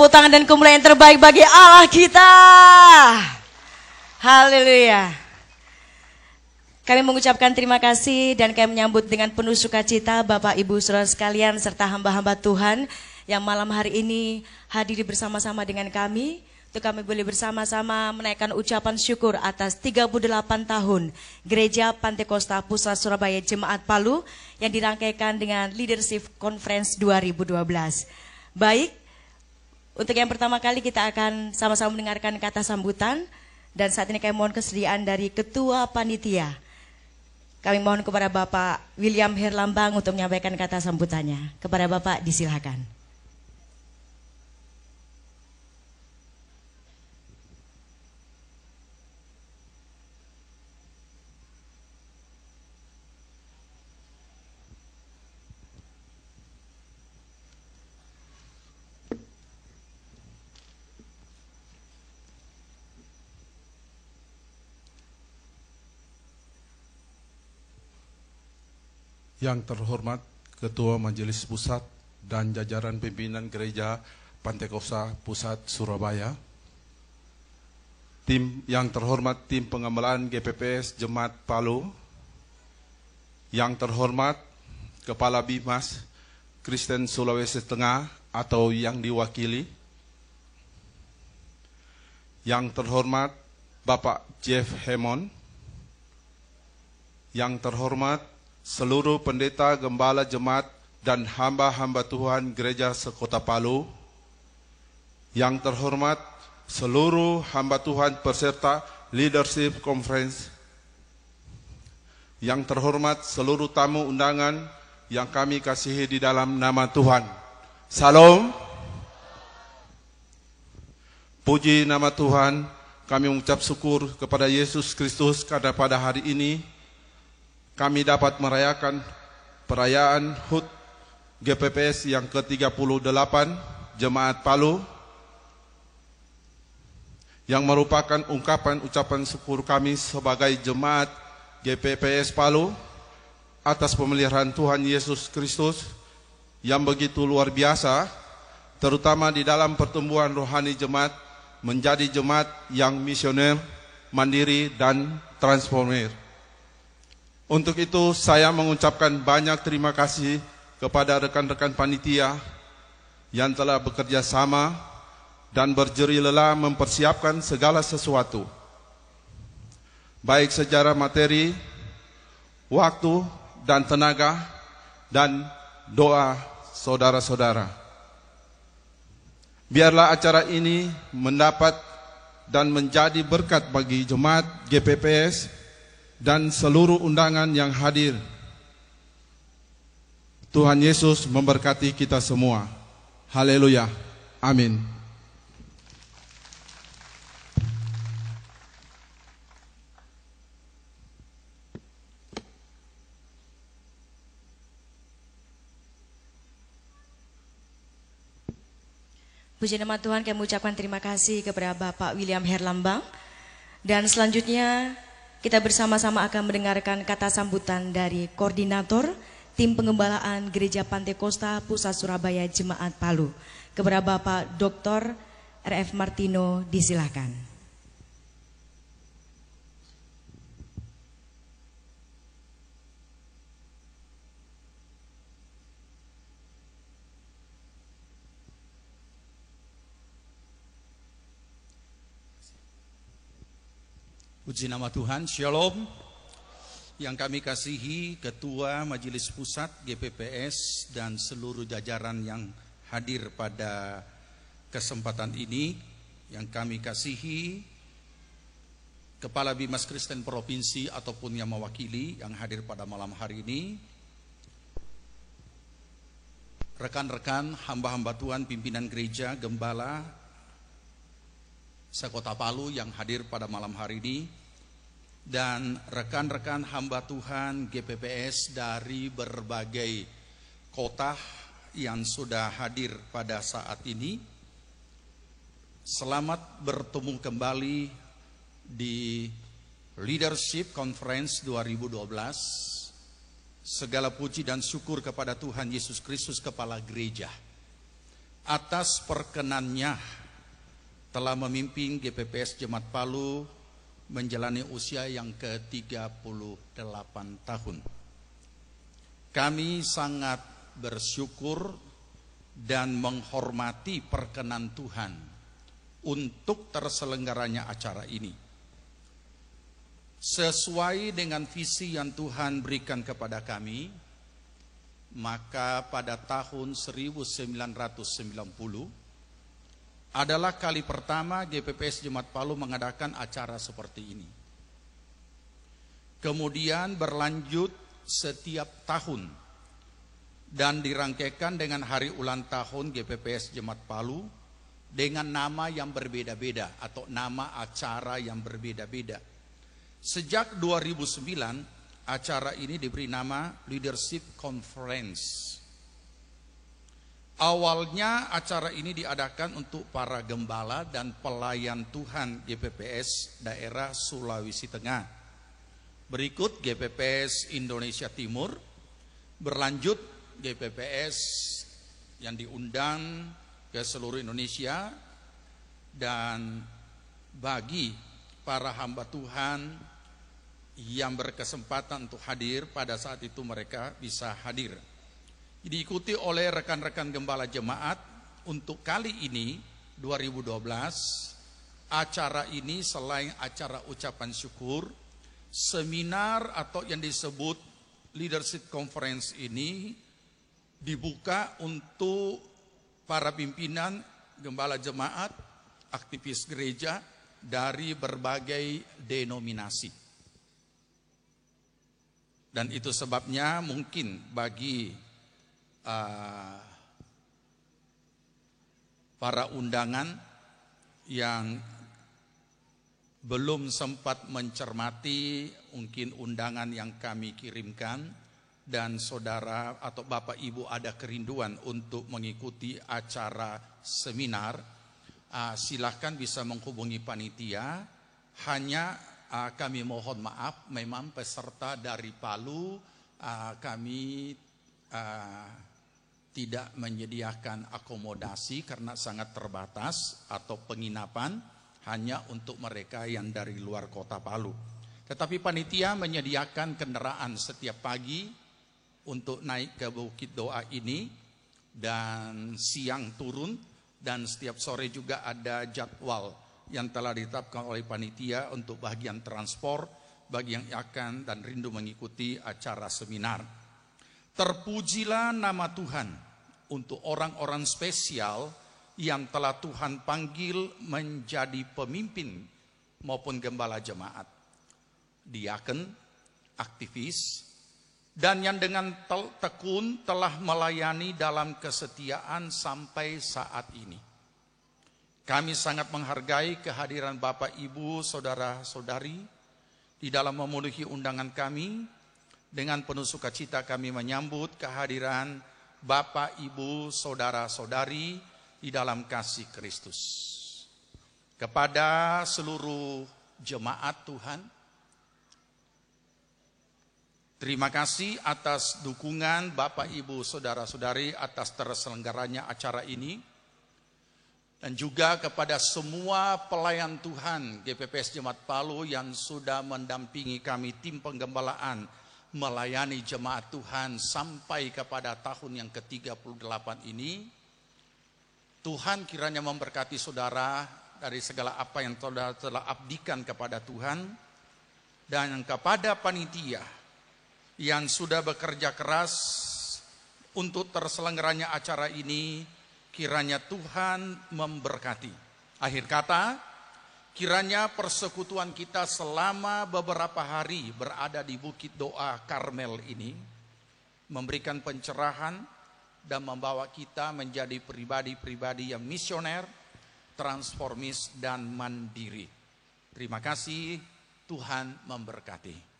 Tepuk tangan dan kemuliaan yang terbaik bagi Allah kita. Haleluya. Kami mengucapkan terima kasih dan kami menyambut dengan penuh sukacita Bapak Ibu Saudara sekalian serta hamba-hamba Tuhan yang malam hari ini hadir bersama-sama dengan kami. Untuk kami boleh bersama-sama menaikkan ucapan syukur atas 38 tahun Gereja Pantekosta Pusat Surabaya Jemaat Palu yang dirangkaikan dengan Leadership Conference 2012. Baik, untuk yang pertama kali kita akan sama-sama mendengarkan kata sambutan. Dan saat ini kami mohon kesediaan dari Ketua Panitia. Kami mohon kepada Bapak William Herlambang untuk menyampaikan kata sambutannya. Kepada Bapak disilakan. Yang terhormat Ketua Majelis Pusat dan jajaran pimpinan Gereja Pantekosta Pusat Surabaya, yang terhormat tim pengembalaan GPPS Jemaat Palu, yang terhormat Kepala Bimas Kristen Sulawesi Tengah atau yang diwakili, yang terhormat Bapak Jeff Hammond, yang terhormat seluruh pendeta, gembala, jemaat, dan hamba-hamba Tuhan Gereja Sekota Palu, yang terhormat seluruh hamba Tuhan peserta Leadership Conference, yang terhormat seluruh tamu undangan yang kami kasihi di dalam nama Tuhan. Salam. Puji nama Tuhan, kami mengucap syukur kepada Yesus Kristus karena pada hari ini kami dapat merayakan perayaan HUT GPPS yang ke-38 Jemaat Palu, yang merupakan ucapan syukur kami sebagai Jemaat GPPS Palu atas pemeliharaan Tuhan Yesus Kristus yang begitu luar biasa, terutama di dalam pertumbuhan rohani jemaat menjadi jemaat yang misioner, mandiri, dan transformer. Untuk itu saya mengucapkan banyak terima kasih kepada rekan-rekan panitia yang telah bekerja sama dan berjerih lelah mempersiapkan segala sesuatu, baik secara materi, waktu, dan tenaga, dan doa saudara-saudara. Biarlah acara ini mendapat dan menjadi berkat bagi jemaat GPPS dan seluruh undangan yang hadir. Tuhan Yesus memberkati kita semua. Haleluya. Amin. Puji nama Tuhan, kami mengucapkan terima kasih kepada Bapak William Herlambang. Dan selanjutnya kita bersama-sama akan mendengarkan kata sambutan dari Koordinator Tim Pengembalaan Gereja Pantekosta Pusat Surabaya Jemaat Palu. Kepada Bapak Dr. R.F. Martino disilakan. Puji nama Tuhan, Shalom. Yang kami kasihi Ketua Majelis Pusat GPPS dan seluruh jajaran yang hadir pada kesempatan ini, yang kami kasihi Kepala Bimas Kristen Provinsi ataupun yang mewakili yang hadir pada malam hari ini, rekan-rekan hamba-hamba Tuhan, pimpinan gereja, gembala Sekota Palu yang hadir pada malam hari ini, dan rekan-rekan hamba Tuhan GPPS dari berbagai kota yang sudah hadir pada saat ini. Selamat bertemu kembali di Leadership Conference 2012. Segala puji dan syukur kepada Tuhan Yesus Kristus, Kepala Gereja. atas perkenannya telah memimpin GPPS Jemaat Palu menjalani usia yang ke-38 tahun. Kami sangat bersyukur dan menghormati perkenan Tuhan untuk terselenggaranya acara ini. Sesuai dengan visi yang Tuhan berikan kepada kami, maka pada tahun 1990 adalah kali pertama GPPS Jemaat Palu mengadakan acara seperti ini. Kemudian berlanjut setiap tahun dan dirangkaikan dengan hari ulang tahun GPPS Jemaat Palu dengan nama yang berbeda-beda atau nama acara yang berbeda-beda. Sejak 2009 acara ini diberi nama Leadership Conference. Awalnya acara ini diadakan untuk para gembala dan pelayan Tuhan GPPS daerah Sulawesi Tengah. Berikut GPPS Indonesia Timur, berlanjut GPPS yang diundang ke seluruh Indonesia, dan bagi para hamba Tuhan yang berkesempatan untuk hadir pada saat itu mereka bisa hadir. Diikuti oleh rekan-rekan gembala jemaat. Untuk kali ini 2012 acara ini selain acara ucapan syukur, seminar atau yang disebut Leadership Conference ini dibuka untuk para pimpinan gembala jemaat, aktivis gereja dari berbagai denominasi. Dan itu sebabnya mungkin bagi para undangan yang belum sempat mencermati mungkin undangan yang kami kirimkan, dan saudara atau bapak ibu ada kerinduan untuk mengikuti acara seminar, silahkan bisa menghubungi panitia. Hanya kami mohon maaf, memang peserta dari Palu kami tidak menyediakan akomodasi karena sangat terbatas, atau penginapan hanya untuk mereka yang dari luar kota Palu. Tetapi panitia menyediakan kendaraan setiap pagi untuk naik ke Bukit Doa ini, dan siang turun, dan setiap sore juga ada jadwal yang telah ditetapkan oleh panitia untuk bagian transport bagi yang akan dan rindu mengikuti acara seminar. Terpujilah nama Tuhan untuk orang-orang spesial yang telah Tuhan panggil menjadi pemimpin maupun gembala jemaat, diaken, aktivis, dan yang dengan tekun telah melayani dalam kesetiaan sampai saat ini. Kami sangat menghargai kehadiran Bapak, Ibu, Saudara-saudari di dalam memenuhi undangan kami. Dengan penuh sukacita kami menyambut kehadiran Bapak, Ibu, Saudara-saudari di dalam kasih Kristus. Kepada seluruh jemaat Tuhan, terima kasih atas dukungan Bapak, Ibu, Saudara-saudari atas terselenggaranya acara ini. Dan juga kepada semua pelayan Tuhan GPPS Jemaat Palu yang sudah mendampingi kami tim penggembalaan melayani jemaat Tuhan sampai kepada tahun yang ke-38 ini. Tuhan kiranya memberkati saudara dari segala apa yang saudara telah abdikan kepada Tuhan, dan kepada panitia yang sudah bekerja keras untuk terselenggaranya acara ini, kiranya Tuhan memberkati. Akhir kata, kiranya persekutuan kita selama beberapa hari berada di Bukit Doa Karmel ini memberikan pencerahan dan membawa kita menjadi pribadi-pribadi yang misioner, transformis, dan mandiri. Terima kasih, Tuhan memberkati.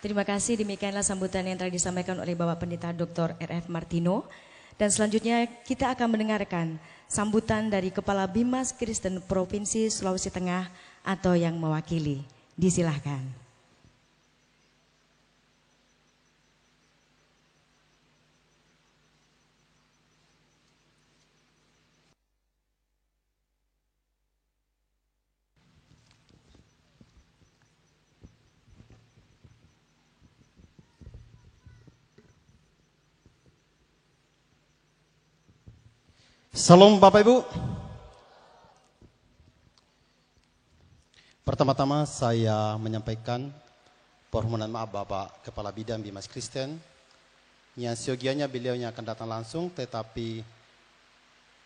Terima kasih, demikianlah sambutan yang telah disampaikan oleh Bapak Pendeta Dr. R.F. Martino. Dan selanjutnya kita akan mendengarkan sambutan dari Kepala Bimas Kristen Provinsi Sulawesi Tengah atau yang mewakili. Disilahkan. Salam Bapak Ibu. Pertama-tama saya menyampaikan permohonan maaf Bapak Kepala Bidang Bimas Kristen yang siogianya beliau yang akan datang langsung, tetapi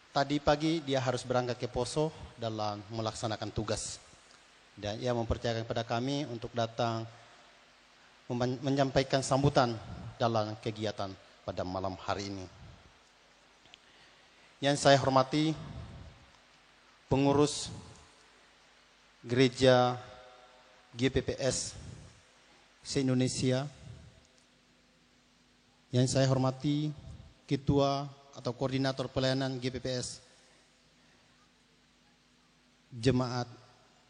tadi pagi dia harus berangkat ke Poso dalam melaksanakan tugas. Dan ia mempercayakan kepada kami untuk datang menyampaikan sambutan dalam kegiatan pada malam hari ini. Yang saya hormati pengurus Gereja GPPS se-Indonesia, yang saya hormati Ketua atau Koordinator Pelayanan GPPS Jemaat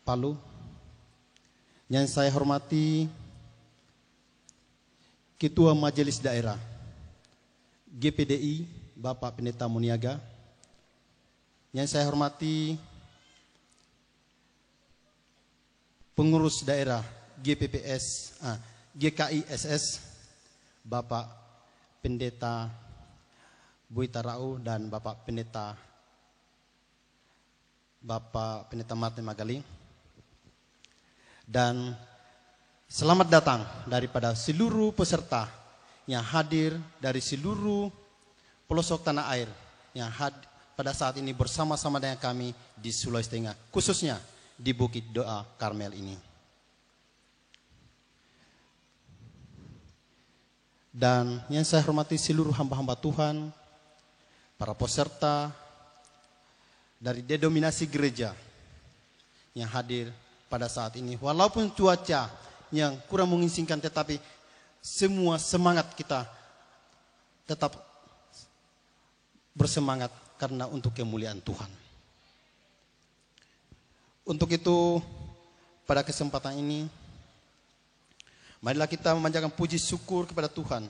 Palu, yang saya hormati Ketua Majelis Daerah GPDI Bapak Pendeta Muniaga, yang saya hormati pengurus daerah GKISS Bapak Pendeta Buitarau dan Bapak Pendeta Martin Magaling. Dan selamat datang daripada seluruh peserta yang hadir dari seluruh pelosok tanah air yang pada saat ini bersama-sama dengan kami di Sulawesi Tengah, khususnya di Bukit Doa Karmel ini. Dan yang saya hormati seluruh hamba-hamba Tuhan, para peserta dari denominasi gereja yang hadir pada saat ini. Walaupun cuaca yang kurang mengizinkan, tetapi semua semangat kita tetap bersemangat karena untuk kemuliaan Tuhan. Untuk itu, pada kesempatan ini, marilah kita memanjatkan puji syukur kepada Tuhan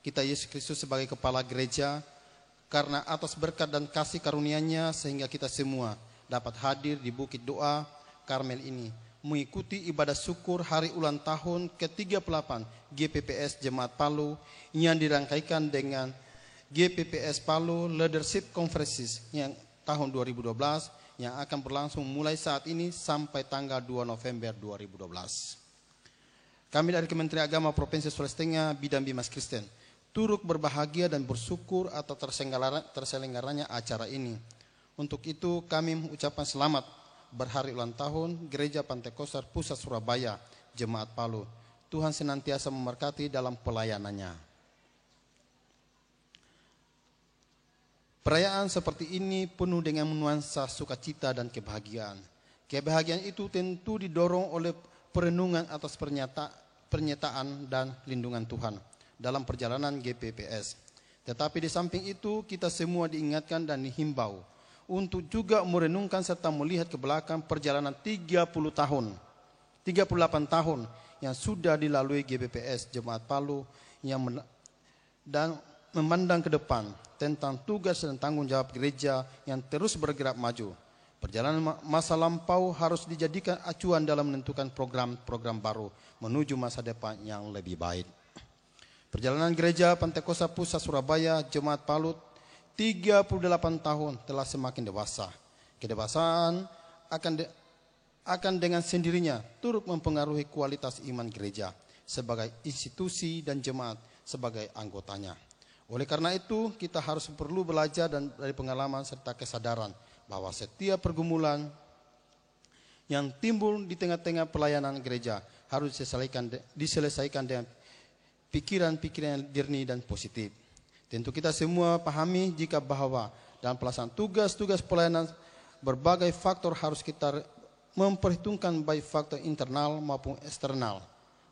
kita Yesus Kristus sebagai kepala gereja, karena atas berkat dan kasih karunia-Nya sehingga kita semua dapat hadir di Bukit Doa Karmel ini, mengikuti ibadah syukur hari ulang tahun ke-38 GPPS Jemaat Palu yang dirangkaikan dengan GPPS Palu Leadership Conferences yang tahun 2012 yang akan berlangsung mulai saat ini sampai tanggal 2 November 2012. Kami dari Kementerian Agama Provinsi Sulawesi Tengah Bidang Bimas Kristen turut berbahagia dan bersyukur atas terselenggaranya acara ini. Untuk itu kami mengucapkan selamat berhari ulang tahun Gereja Pantai Koster Pusat Surabaya Jemaat Palu. Tuhan senantiasa memberkati dalam pelayanannya. Perayaan seperti ini penuh dengan nuansa sukacita dan kebahagiaan. Kebahagiaan itu tentu didorong oleh perenungan atas pernyataan dan lindungan Tuhan dalam perjalanan GPPS. Tetapi di samping itu kita semua diingatkan dan dihimbau untuk juga merenungkan serta melihat ke belakang perjalanan 38 tahun yang sudah dilalui GPPS Jemaat Palu dan memandang ke depan tentang tugas dan tanggung jawab gereja yang terus bergerak maju. Perjalanan masa lampau harus dijadikan acuan dalam menentukan program-program baru menuju masa depan yang lebih baik. Perjalanan gereja Pantai Koster Pusat Surabaya Jemaat Palu 38 tahun telah semakin dewasa. Kedewasaan akan dengan sendirinya turut mempengaruhi kualitas iman gereja sebagai institusi dan jemaat sebagai anggotanya. Oleh karena itu, kita harus perlu belajar dari pengalaman serta kesadaran bahwa setiap pergumulan yang timbul di tengah-tengah pelayanan gereja harus diselesaikan dengan pikiran-pikiran yang jernih dan positif. Tentu kita semua pahami jika bahwa dalam pelaksanaan tugas-tugas pelayanan berbagai faktor harus kita memperhitungkan baik faktor internal maupun eksternal.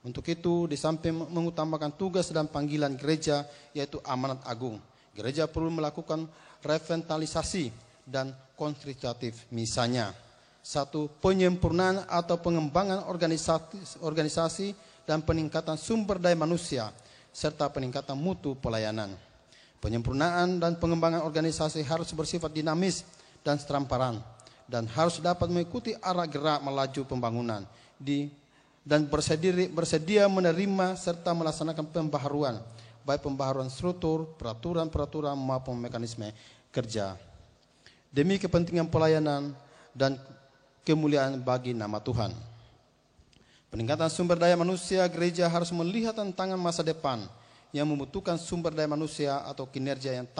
Untuk itu, di samping mengutamakan tugas dan panggilan gereja, yaitu amanat agung, gereja perlu melakukan revitalisasi dan konstruktif. Misalnya, 1. Penyempurnaan atau pengembangan organisasi dan peningkatan sumber daya manusia, serta peningkatan mutu pelayanan. Penyempurnaan dan pengembangan organisasi harus bersifat dinamis dan transparan, dan harus dapat mengikuti arah gerak melaju pembangunan dan bersedia menerima serta melaksanakan pembaharuan, baik pembaharuan struktur, peraturan-peraturan maupun mekanisme kerja demi kepentingan pelayanan dan kemuliaan bagi nama Tuhan. Peningkatan sumber daya manusia, gereja harus melihat tantangan masa depan yang membutuhkan sumber daya manusia atau kinerja yang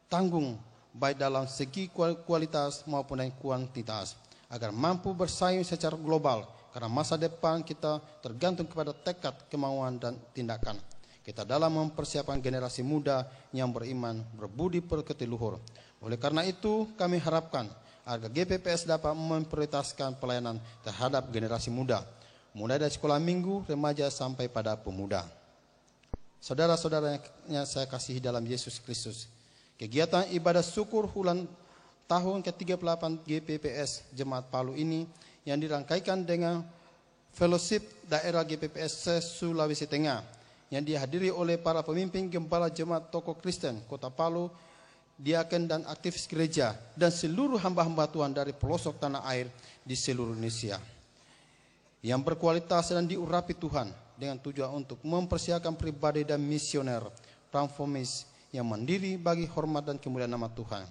tanggung, baik dalam segi kualitas maupun kuantitas, agar mampu bersaing secara global, karena masa depan kita tergantung kepada tekad, kemauan, dan tindakan kita dalam mempersiapkan generasi muda yang beriman, berbudi pekerti luhur. Oleh karena itu, kami harapkan agar GPPS dapat memprioritaskan pelayanan terhadap generasi muda, mulai dari sekolah minggu, remaja, sampai pada pemuda. Saudara-saudara yang saya kasihi dalam Yesus Kristus, kegiatan ibadah syukur ulang tahun ke-38 GPPS Jemaat Palu ini yang dirangkaikan dengan fellowship daerah GPPS Sulawesi Tengah yang dihadiri oleh para pemimpin gembala jemaat tokoh Kristen Kota Palu, diaken dan aktivis gereja, dan seluruh hamba-hamba Tuhan dari pelosok tanah air di seluruh Indonesia yang berkualitas dan diurapi Tuhan dengan tujuan untuk mempersiapkan pribadi dan misioner transformis yang mandiri bagi hormat dan kemuliaan nama Tuhan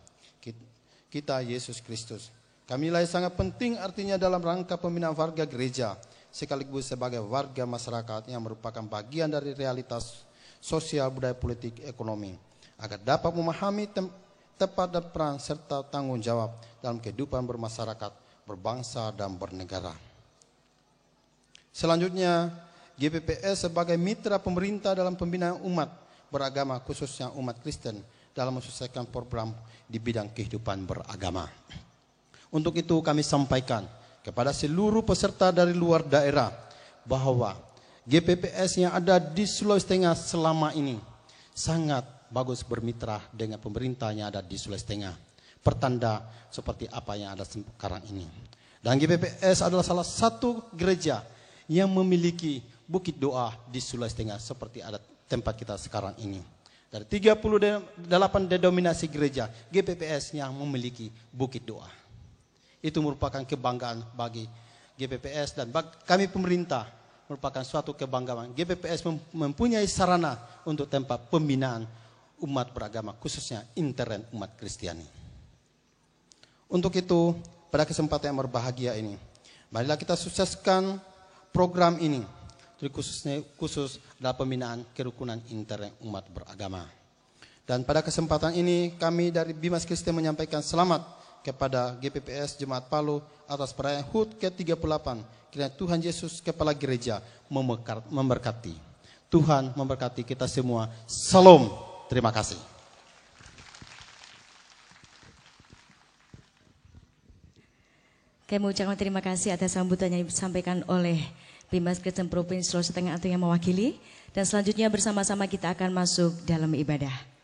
kita Yesus Kristus. Kami nilai sangat penting artinya dalam rangka pembinaan warga gereja sekaligus sebagai warga masyarakat yang merupakan bagian dari realitas sosial, budaya, politik, ekonomi, agar dapat memahami tepat dan peran serta tanggung jawab dalam kehidupan bermasyarakat, berbangsa, dan bernegara. Selanjutnya, GPPS sebagai mitra pemerintah dalam pembinaan umat beragama, khususnya umat Kristen, dalam mensukseskan program di bidang kehidupan beragama. Untuk itu kami sampaikan kepada seluruh peserta dari luar daerah bahwa GPPS yang ada di Sulawesi Tengah selama ini sangat bagus bermitra dengan pemerintah yang ada di Sulawesi Tengah. Pertanda seperti apa yang ada sekarang ini. Dan GPPS adalah salah satu gereja yang memiliki bukit doa di Sulawesi Tengah seperti ada tempat kita sekarang ini. Dari 38 denominasi gereja, GPPS yang memiliki bukit doa. Itu merupakan kebanggaan bagi GPPS dan kami pemerintah, merupakan suatu kebanggaan. GPPS mempunyai sarana untuk tempat pembinaan umat beragama, khususnya intern umat Kristiani. Untuk itu, pada kesempatan yang berbahagia ini, marilah kita sukseskan program ini, khusus dalam pembinaan kerukunan intern umat beragama. Dan pada kesempatan ini, kami dari Bimas Kristen menyampaikan selamat kepada GPPS Jemaat Palu atas perayaan HUT ke-38. Kiranya Tuhan Yesus Kepala Gereja memberkati. Tuhan memberkati kita semua. Salam. Terima kasih. Kami mengucapkan terima kasih atas sambutan yang disampaikan oleh Bimas Kristen Provinsi Sulawesi Tengah atau yang mewakili. Dan selanjutnya bersama-sama kita akan masuk dalam ibadah.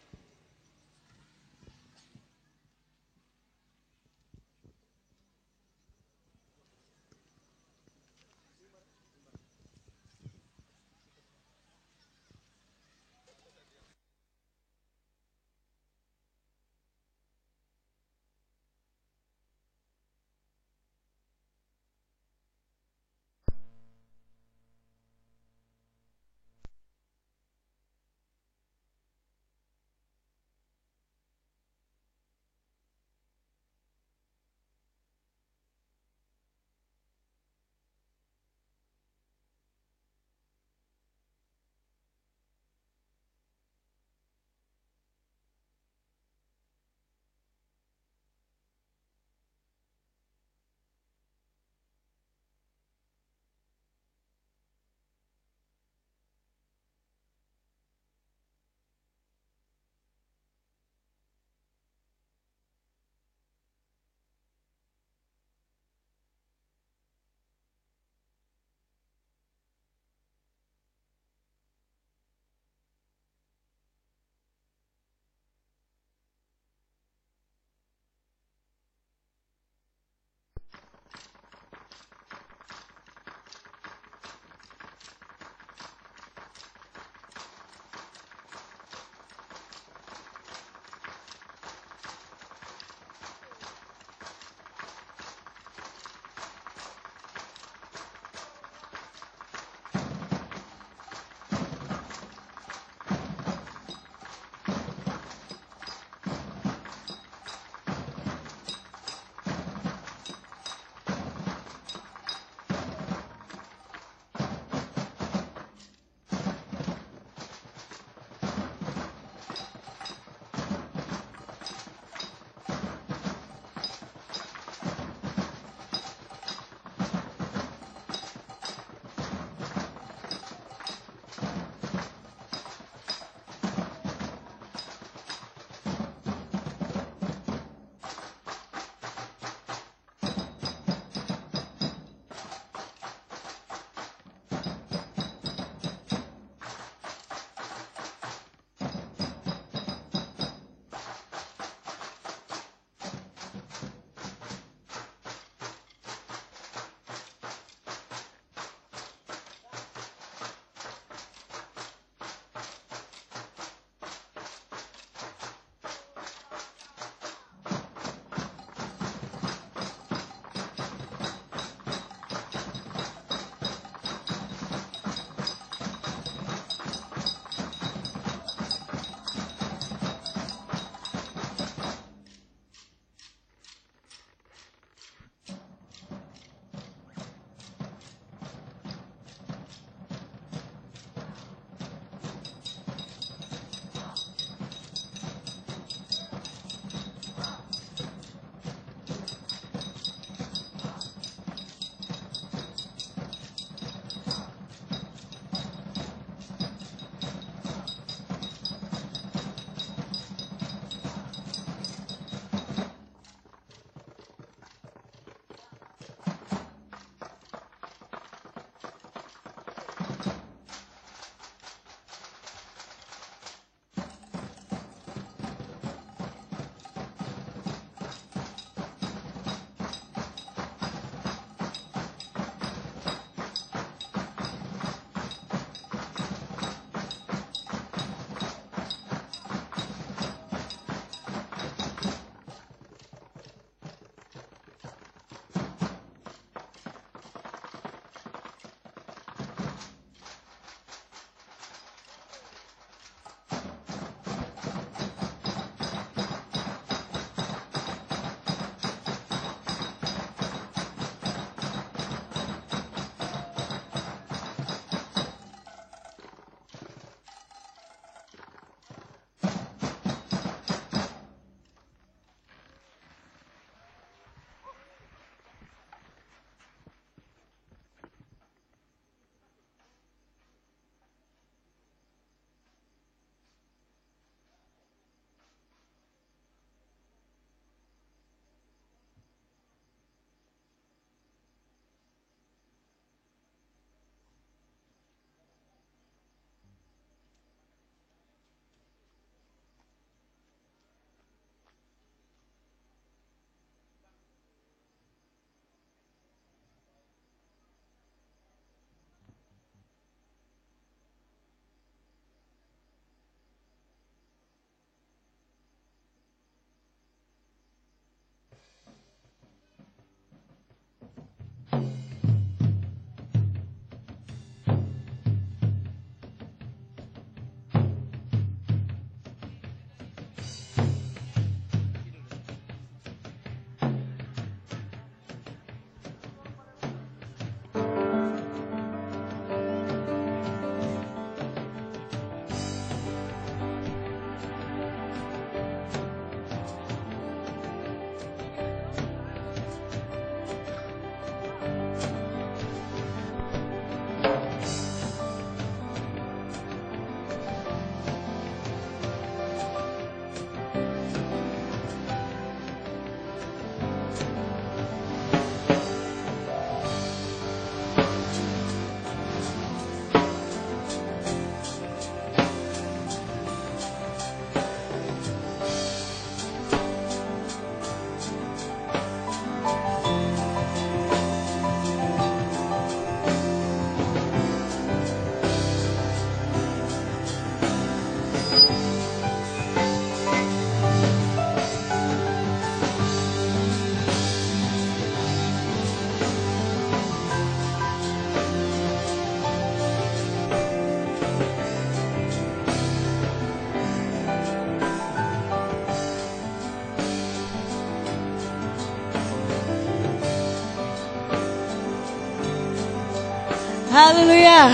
Haleluya.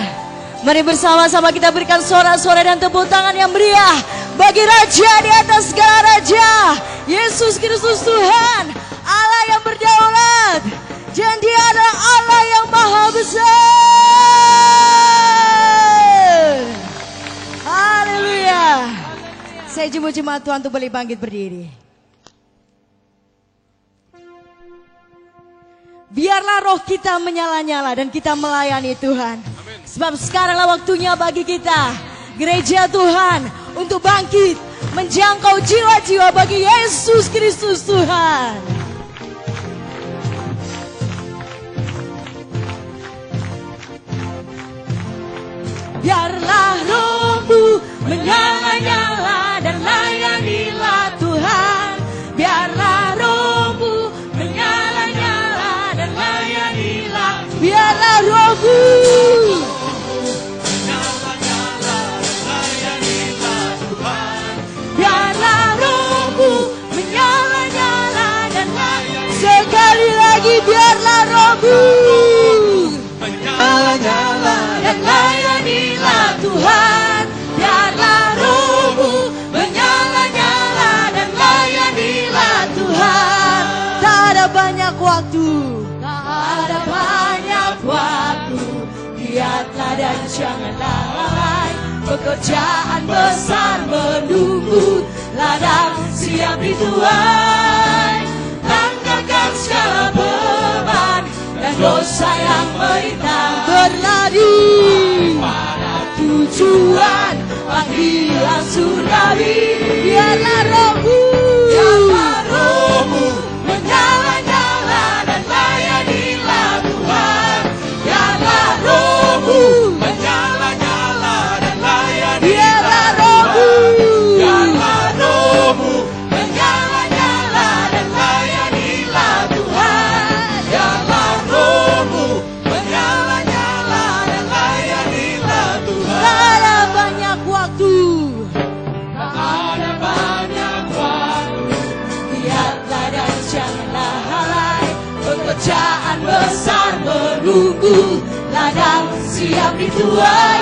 Mari bersama-sama kita berikan sorak-sorai dan tepuk tangan yang meriah bagi Raja di atas segala raja, Yesus Kristus Tuhan, Allah yang berdaulat, dan Dia adalah Allah yang maha besar. Haleluya. Saya jemput jemaat Tuhan untuk boleh bangkit berdiri. Biarlah roh kita menyala-nyala dan kita melayani Tuhan. Sebab sekaranglah waktunya bagi kita, gereja Tuhan, untuk bangkit, menjangkau jiwa-jiwa bagi Yesus Kristus Tuhan. Biarlah rohmu menyala-nyala dan layanilah Tuhan. Biarlah rohmu menyala-nyala dan layanilah. Biarlah rohmu menyala-nyala dan layanilah Tuhan. Biarlah rohmu menyala-nyala dan layanilah. Sekali lagi biarlah rohmu menyala-nyala dan layanilah Tuhan. Biarlah rohmu menyala-nyala dan layanilah Tuhan. Tak ada banyak waktu, tak ada banyak waktu. Lihatlah dan janganlah lalai, pekerjaan besar menunggu, ladang siap dituai. Tanggalkan segala beban dan dosa yang merintang, berlari pada tujuan panggilan surgawi. Biarlah rohmu menyala-nyala dan layanilah Tuhan. Biarlah rohmu menyala-nyala dan layanilah. Biarlah rohmu, biarlah rohmu menyala-nyala dan layanilah Tuhan. Biarlah rohmu menyala-nyala dan layanilah Tuhan. Tak ada banyak waktu, tak ada banyak waktu. Lihatlah dan janganlah lalai, pekerjaan besar menunggu, ladang siap dituai.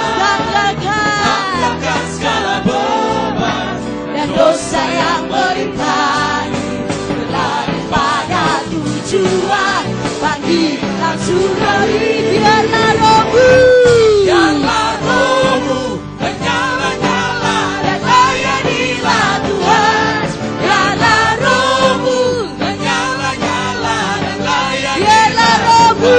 Tanggalkan segala beban dan dosa yang merintangi, berlari pada tujuan panggilan surgawi. Biarlah rohmu, biarlah rohmu menyala-nyala dan layanilah Tuhan. Biarlah rohmu menyala-nyala dan layanilah. Biarlah rohmu,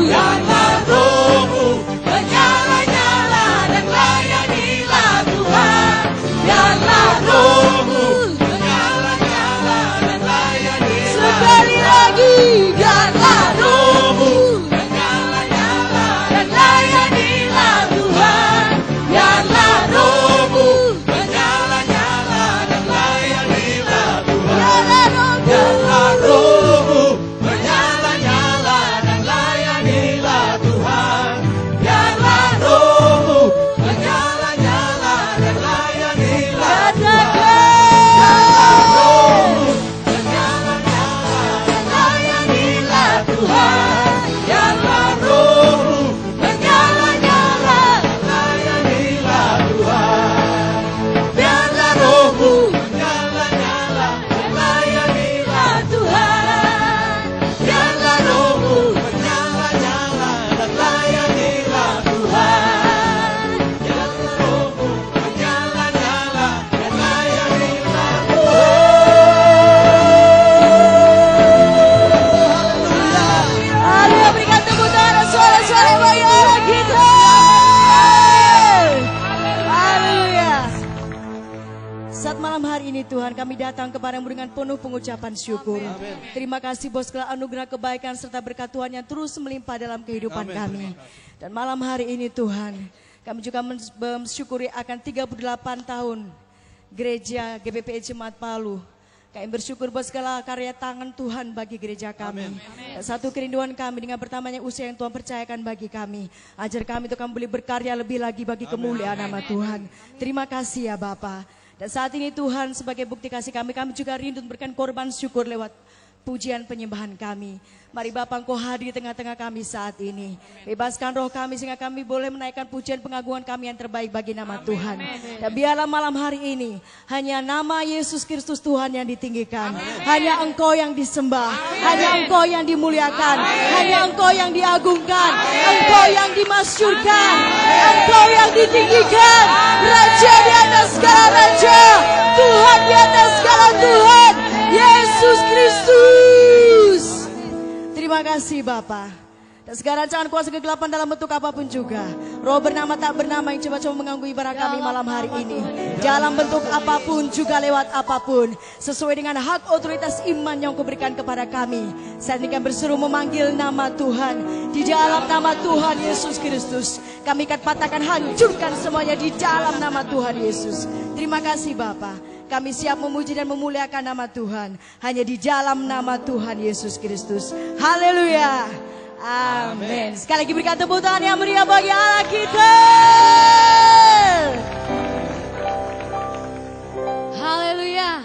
biarlah rohmu menyala-nyala dan layanilah Tuhan. Biarlah rohmu menyala-nyala dan layanilah. Sekali lagi, biarlah rohmu menyala-nyala dan layanilah Tuhan. Biarlah rohmu menyala-nyala dan layanilah Tuhan. Biarlah rohmu menyala-nyala dan layanilah Tuhan. Biarlah rohmu menyala-nyala dan layanilah Tuhan. Biarlah rohmu menyala-nyala dan layanilah Tuhan. Biarlah rohmu menyala-nyala dan layanilah Tuhan. Biarlah rohmu menyala-nyala dan layanilah Tuhan. Biarlah rohmu menyala-nyala dan layanilah Tuhan. Biarlah rohmu menyala-nyala dan layanilah Tuhan. Haleluya, berikan tepuk tangan suara-suara bagi Allah kita. Haleluya. Saat malam hari ini Tuhan, kami datang kepadamu dengan penuh pengucapan syukur. Terima kasih Bos segala anugerah kebaikan serta berkat Tuhan yang terus melimpah dalam kehidupan kami. Dan malam hari ini Tuhan, kami juga mensyukuri akan 38 tahun gereja GBPI Jemaat Palu. Kami bersyukur buat segala karya tangan Tuhan bagi gereja kami. Dan satu kerinduan kami dengan bertambahnya usia yang Tuhan percayakan bagi kami. Ajar kami untuk kami boleh berkarya lebih lagi bagi kemuliaan nama Tuhan. Terima kasih ya Bapa. Dan saat ini Tuhan sebagai bukti kasih kami juga rindu memberikan korban syukur lewat pujian penyembahan kami. Mari Bapa, Engkau hadir di tengah-tengah kami saat ini. Bebaskan roh kami sehingga kami boleh menaikkan pujian pengagungan kami yang terbaik bagi nama Tuhan. Dan biarlah malam hari ini hanya nama Yesus Kristus Tuhan yang ditinggikan. Hanya Engkau yang disembah. Hanya Engkau yang dimuliakan. Hanya Engkau yang diagungkan. Engkau yang dimasyurkan. Engkau yang ditinggikan. Raja di atas segala raja. Tuhan di atas segala Tuhan. Yesus Kristus. Terima kasih Bapa. Dan segala rancangan kuasa kegelapan dalam bentuk apapun juga, roh bernama tak bernama yang coba-coba mengganggu ibadah kami malam hari ini, dalam bentuk apapun juga lewat apapun, sesuai dengan hak otoritas iman yang Kau berikan kepada kami. Saat ini kami berseru memanggil nama Tuhan. Di dalam nama Tuhan Yesus Kristus, kami akan patahkan, hancurkan semuanya di dalam nama Tuhan Yesus. Terima kasih Bapa. Kami siap memuji dan memuliakan nama Tuhan hanya di dalam nama Tuhan Yesus Kristus. Haleluya. Amin. Sekali lagi berikan tepuk tangan yang meriah bagi Allah kita. Haleluya.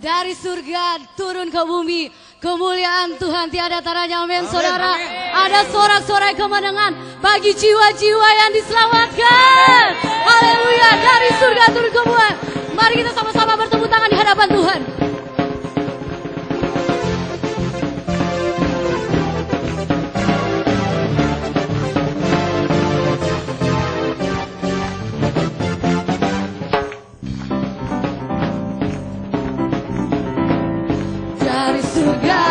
Dari surga turun ke bumi, kemuliaan Tuhan tiada taranya. Amin saudara. Ada sorak-sorai kemenangan bagi jiwa-jiwa yang diselamatkan. Haleluya. Dari surga turun ke bumi. Mari kita sama-sama bertepuk tangan di hadapan Tuhan. Dari surga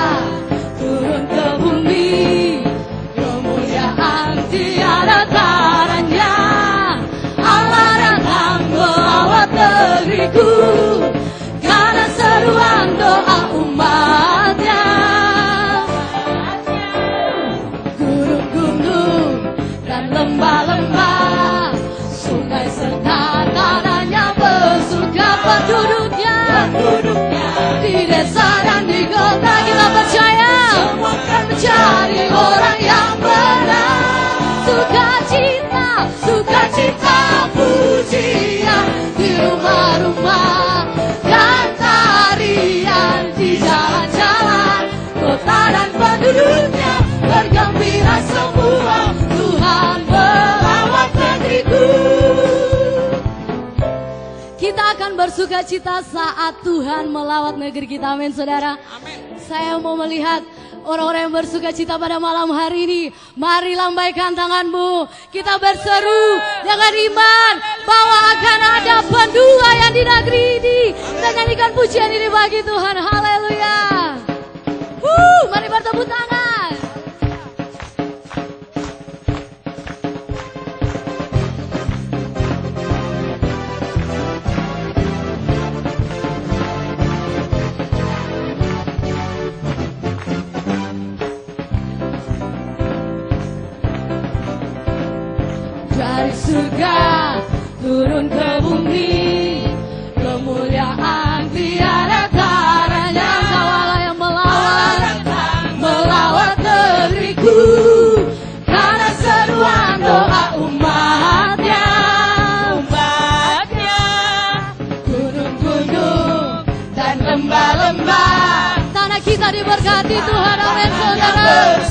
turun ke bumi, kemuliaan tiada taranya. Allah datang melawat negeriku, karena seruan doa umatnya. Gunung-gunung dan lembah-lembah, sungai serta tanahnya bersurga penduduknya. Di desa dan di kota kita percaya semua akan menjadi orang yang benar. Sukacita, sukacita, pujian di rumah-rumah dan tarian di jalan-jalan, kota dan penduduknya bergembira semua. Tuhan melawat negeriku. Kita akan bersukacita saat Tuhan melawat negeri kita. Amin saudara. Amin. Saya mau melihat orang-orang yang bersukacita pada malam hari ini. Mari lambaikan tanganmu. Kita berseru dengan iman bahwa akan ada pendua yang di negeri ini. Dan nyanyikan pujian ini bagi Tuhan. Haleluya. Mari bertepuk tangan. Dari surga turun ke bumi, kemuliaan tiada taranya. Kawalah yang melawat negeriku, karena seruan doa umatnya. Gunung-gunung dan lembah-lembah, tanah kita diberkati Tuhan. Amin saudara.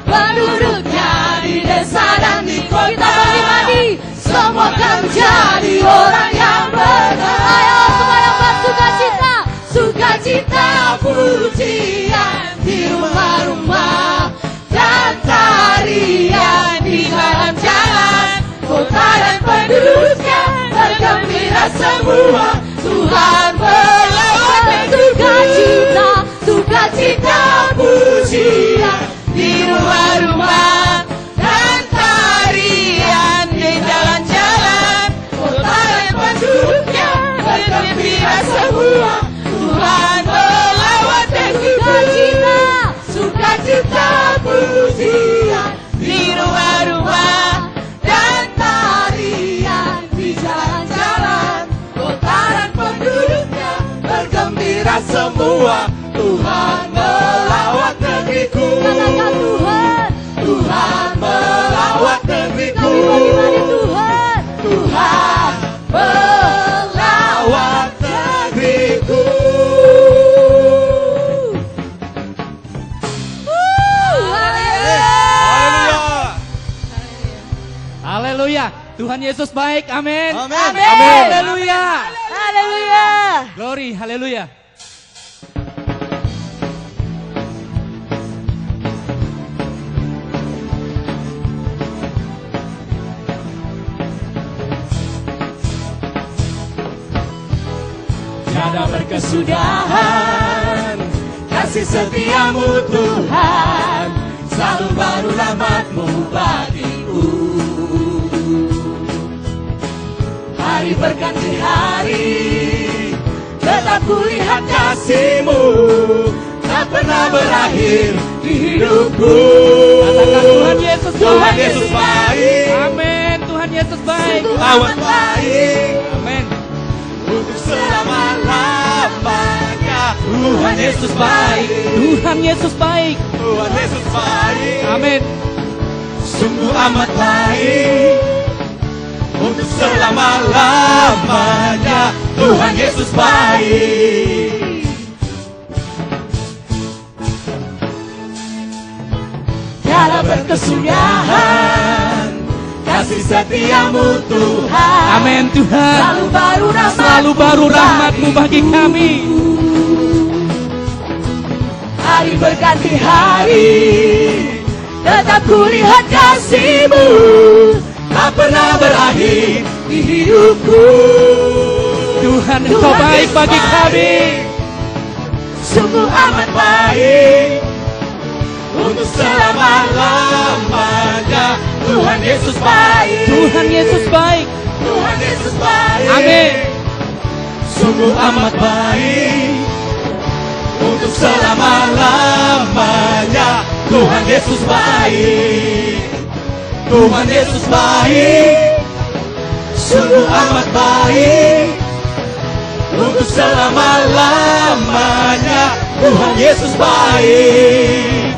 Penduduknya di desa dan di kota kita bagi-bagi, semua akan menjadi orang yang benar. Ayo semua yang bersukacita, sukacita, pujian di rumah-rumah dan tarian di jalan-jalan, kota dan penduduknya bergembira semua. Tuhan melawat sukacita, sukacita, pujian di rumah-rumah dan tarian di jalan-jalan, kota dan penduduknya bergembira semua. Tuhan melawat sukacita, sukacita, pujian di rumah-rumah dan tarian di jalan-jalan, kota dan penduduknya bergembira semua. Tuhan melawat negeriku. Katakan Tuhan, Tuhan melawat negeriku. Tuhan, Tuhan melawat negeriku. Tuhan Yesus baik, amin. Amin. Haleluya. Haleluya. Glory, haleluya. Tiada berkesudahan kasih setiamu Tuhan, selalu baru rahmat-Mu bagiku. Hari berganti hari, tetap kulihat kasih-Mu, tak pernah berakhir di hidupku. Katakan Tuhan Yesus baik. Tuhan Yesus baik. Amin. Tuhan Yesus baik. Amat baik. Amin. Untuk selama-lamanya. Tuhan Yesus baik. Tuhan Yesus baik. Tuhan Yesus baik. Amin. Sungguh amat baik. Untuk selama-lamanya. Tuhan Yesus baik. Tiada berkesudahan kasih setiamu Tuhan. Amin Tuhan. Selalu baru rahmat-Mu bagi kami. Hari berganti hari, tetap kulihat kasih-Mu, tak pernah berakhir di hidupku. Tuhan Engkau baik bagi kami. Sungguh amat baik. Untuk selama-lamanya. Tuhan Yesus baik. Tuhan Yesus baik. Tuhan Yesus baik. Amin. Sungguh amat baik. Untuk selama-lamanya. Tuhan Yesus baik. Tuhan Yesus baik. Sungguh amat baik. Untuk selama-lamanya. Tuhan Yesus baik.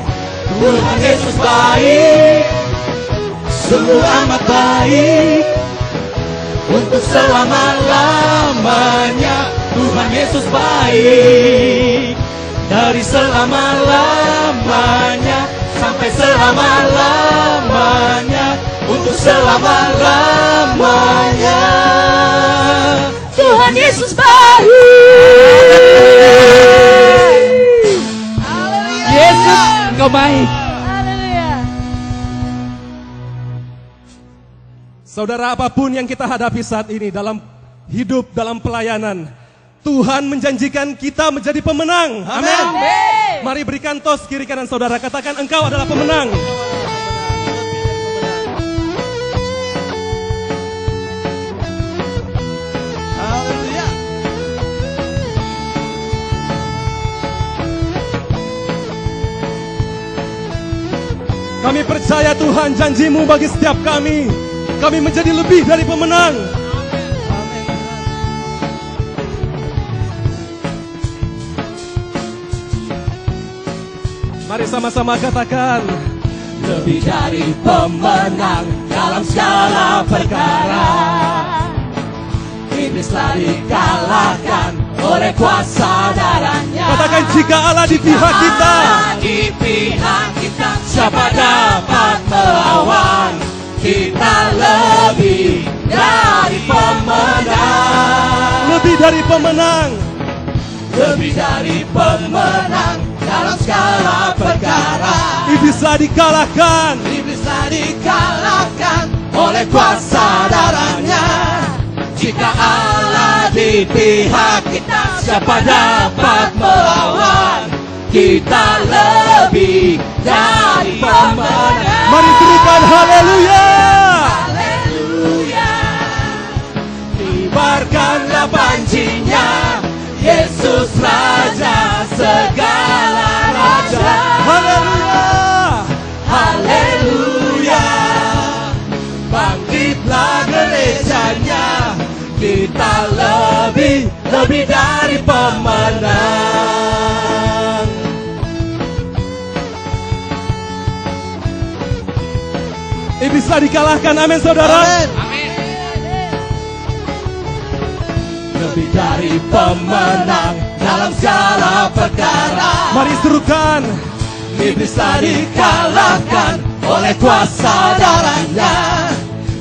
Tuhan Yesus baik. Sungguh amat baik. Untuk selama-lamanya. Tuhan Yesus baik. Dari selama-lamanya sampai selama-lamanya. Untuk selama-lamanya. Tuhan Yesus baik. Yesus Engkau baik. Saudara, apapun yang kita hadapi saat ini dalam hidup, dalam pelayanan, Tuhan menjanjikan kita menjadi pemenang. Amin. Mari berikan tos kiri kanan saudara, katakan engkau adalah pemenang. Haleluya. Kami percaya Tuhan, janji-Mu bagi setiap kami. Kami menjadi lebih dari pemenang. Mari sama-sama katakan, lebih dari pemenang dalam segala perkara. Iblis telah dikalahkan oleh kuasa darahnya. katakan jika Allah di pihak kita, di pihak kita, siapa dapat melawan? Kita lebih dari pemenang. lebih dari pemenang. Lebih dari pemenang dalam segala perkara. Iblis telah dikalahkan. Iblis telah dikalahkan oleh kuasa darahnya. Jika Allah di pihak kita, siapa dapat melawan? Kita lebih dari pemenang. Mari teriakan haleluya. Haleluya. Kibarkanlah pancinya, Yesus Raja segala raja. Haleluya. Haleluya. Bangkitlah gerejanya, kita lebih dari pemenang. Iblis telah dikalahkan, amin saudara. Amin. Lebih dari pemenang dalam segala perkara. Mari serukan. Iblis telah dikalahkan oleh kuasa darahnya.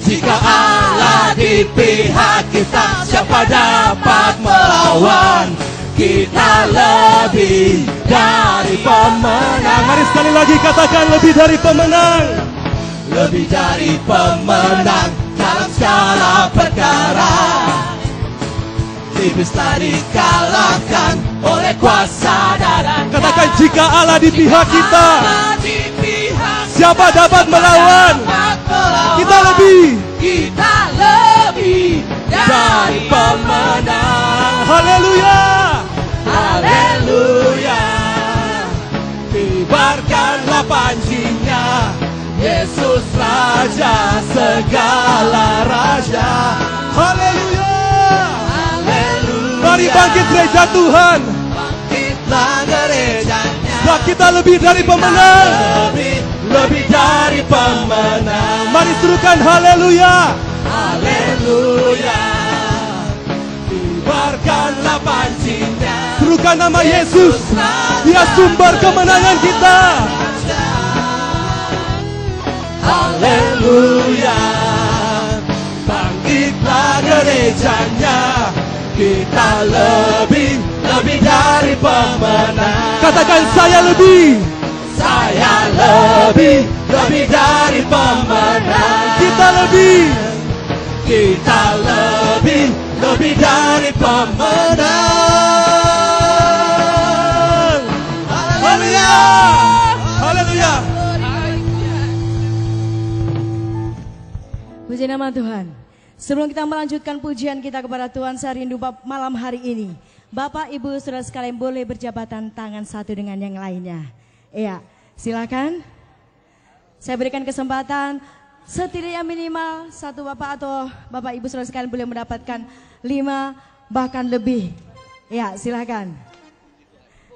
Jika Allah Allah di pihak kita, siapa dapat melawan? Kita lebih dari pemenang. Mari sekali lagi katakan lebih dari pemenang. Lebih dari pemenang dalam segala perkara. Iblis telah dikalahkan oleh kuasa darahnya. Katakan jika Allah di pihak kita, siapa dapat melawan? Kita lebih dari pemenang. Haleluya. Haleluya. Kibarkanlah panjinya, Yesus Raja segala raja. Haleluya. Haleluya. Mari bangkit gereja Tuhan. Bangkitlah gerejanya. Sebab kita lebih dari pemenang. Lebih dari pemenang. Mari serukan haleluya. Haleluya. Kibarkanlah panjinya. Serukan nama Yesus. Dia sumber kemenangan kita. Haleluya. Bangkitlah gerejanya. Kita lebih dari pemenang. Katakan saya lebih. Saya lebih dari pemenang. Kita lebih dari pemenang. Haleluya. Haleluya. Puji nama Tuhan. Sebelum kita melanjutkan pujian kita kepada Tuhan, saya rindu malam hari ini Bapak, Ibu, Saudara sekalian boleh berjabatan tangan satu dengan yang lainnya. Iya, silakan. Saya berikan kesempatan setidaknya minimal satu Bapak atau Bapak, Ibu, Saudara sekalian boleh mendapatkan 5 bahkan lebih. Ya, silakan.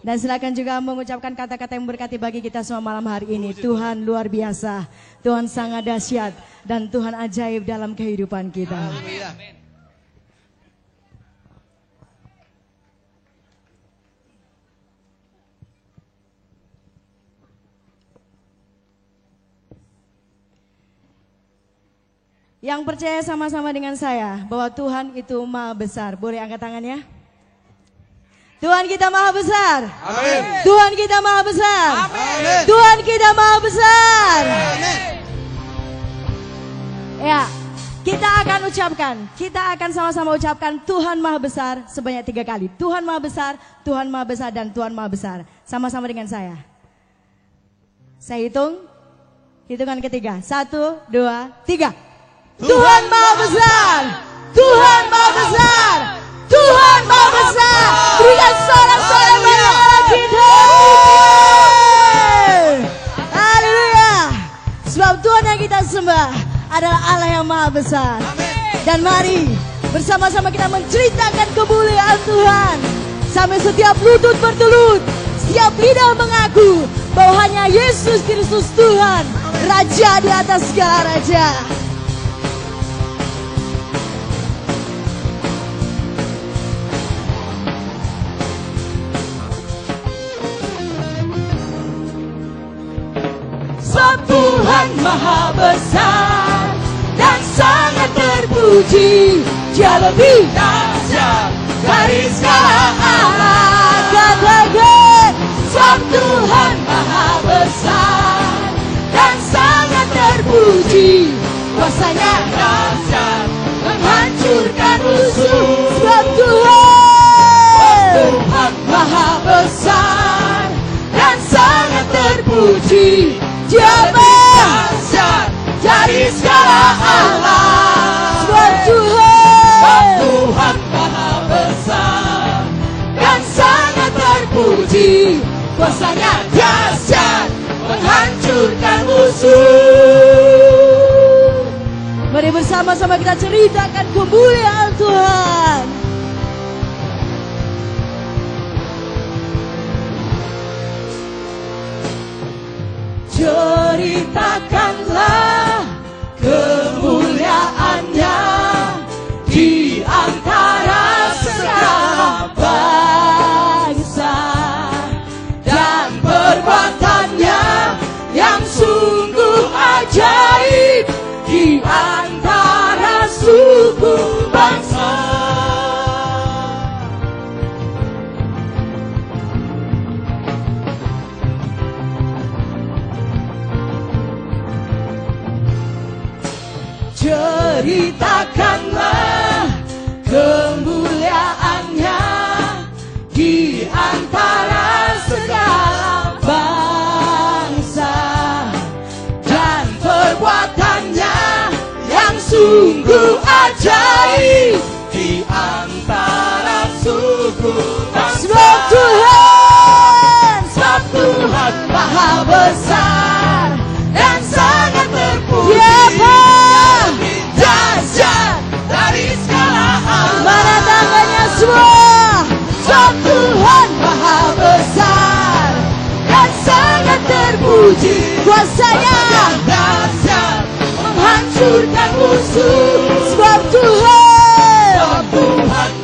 Dan silakan juga mengucapkan kata-kata yang berkati bagi kita semua malam hari ini. Tuhan luar biasa, Tuhan sangat dahsyat, dan Tuhan ajaib dalam kehidupan kita. Yang percaya sama-sama dengan saya bahwa Tuhan itu maha besar. Boleh angkat tangannya? Tuhan kita maha besar. Amin. Tuhan kita maha besar. Amin. Tuhan kita maha besar. Amin. Ya, kita akan sama-sama ucapkan Tuhan maha besar sebanyak 3 kali. Tuhan maha besar, Tuhan maha besar, dan Tuhan maha besar. Sama-sama dengan saya. Saya hitung, hitungan ketiga. 1, 2, 3. Tuhan maha besar, Tuhan maha besar, Tuhan maha besar. Berikan sorak-sorai bagi Allah kita. Haleluya. Sebab Tuhan yang kita sembah adalah Allah yang maha besar. Dan mari bersama-sama kita menceritakan kemuliaan Tuhan sampai setiap lutut bertelut, setiap lidah mengaku bahwa hanya Yesus Kristus Tuhan, Raja di atas segala raja. Sebab Tuhan maha besar dan sangat terpuji, Dia lebih dahsyat dari segala Allah. Katakan, sebab Tuhan maha besar dan sangat terpuji, kuasanya dahsyat menghancurkan musuh. Sebab Tuhan maha besar dan sangat terpuji, Dia dahsyat dari segala Allah. Sebab Tuhan maha besar dan sangat terpuji, kuasanya dahsyat menghancurkan musuh. Mari bersama-sama kita ceritakan kemuliaan Tuhan. Ceritakanlah kemuliaan-Nya di antara segala bangsa, dan perbuatan-Nya yang sungguh ajaib di antara suku. Ceritakanlah kemuliaan-Nya di antara segala bangsa, dan perbuatan-Nya yang sungguh ajaib di antara suku bangsa. Sebab Tuhan Maha besar dan sangat terpuji, lebih dahsyat dari segala alam. Mana tangannya semua? Sebab Tuhan Maha besar dan sangat terpuji, kuasanya dahsyat menghancurkan musuh. Sebab Tuhan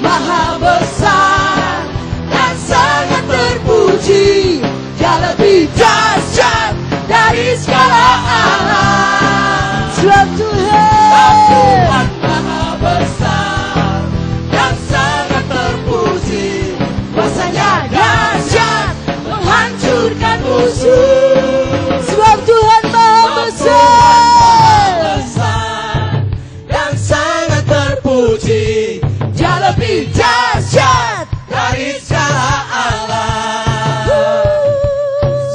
Maha besar dan sangat terpuji, Dia lebih dahsyat dari segala alam. Sebab Tuhan Maha besar dan sangat terpuji, kuasanya dahsyat menghancurkan musuh. Sebab Tuhan Maha besar dan sangat terpuji, Dia lebih dahsyat dari segala alam.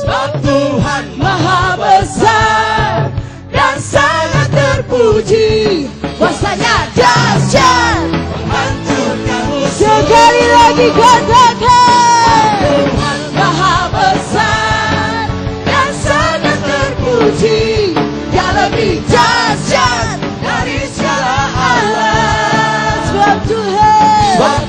Sebab Tuhan Maha besar dan sangat terpuji, kuasanya dahsyat menghancurkan musuh. Sekali lagi katakan, Tuhan Maha besar dan sangat terpuji, Dia lebih dahsyat dari segala alam. Sebab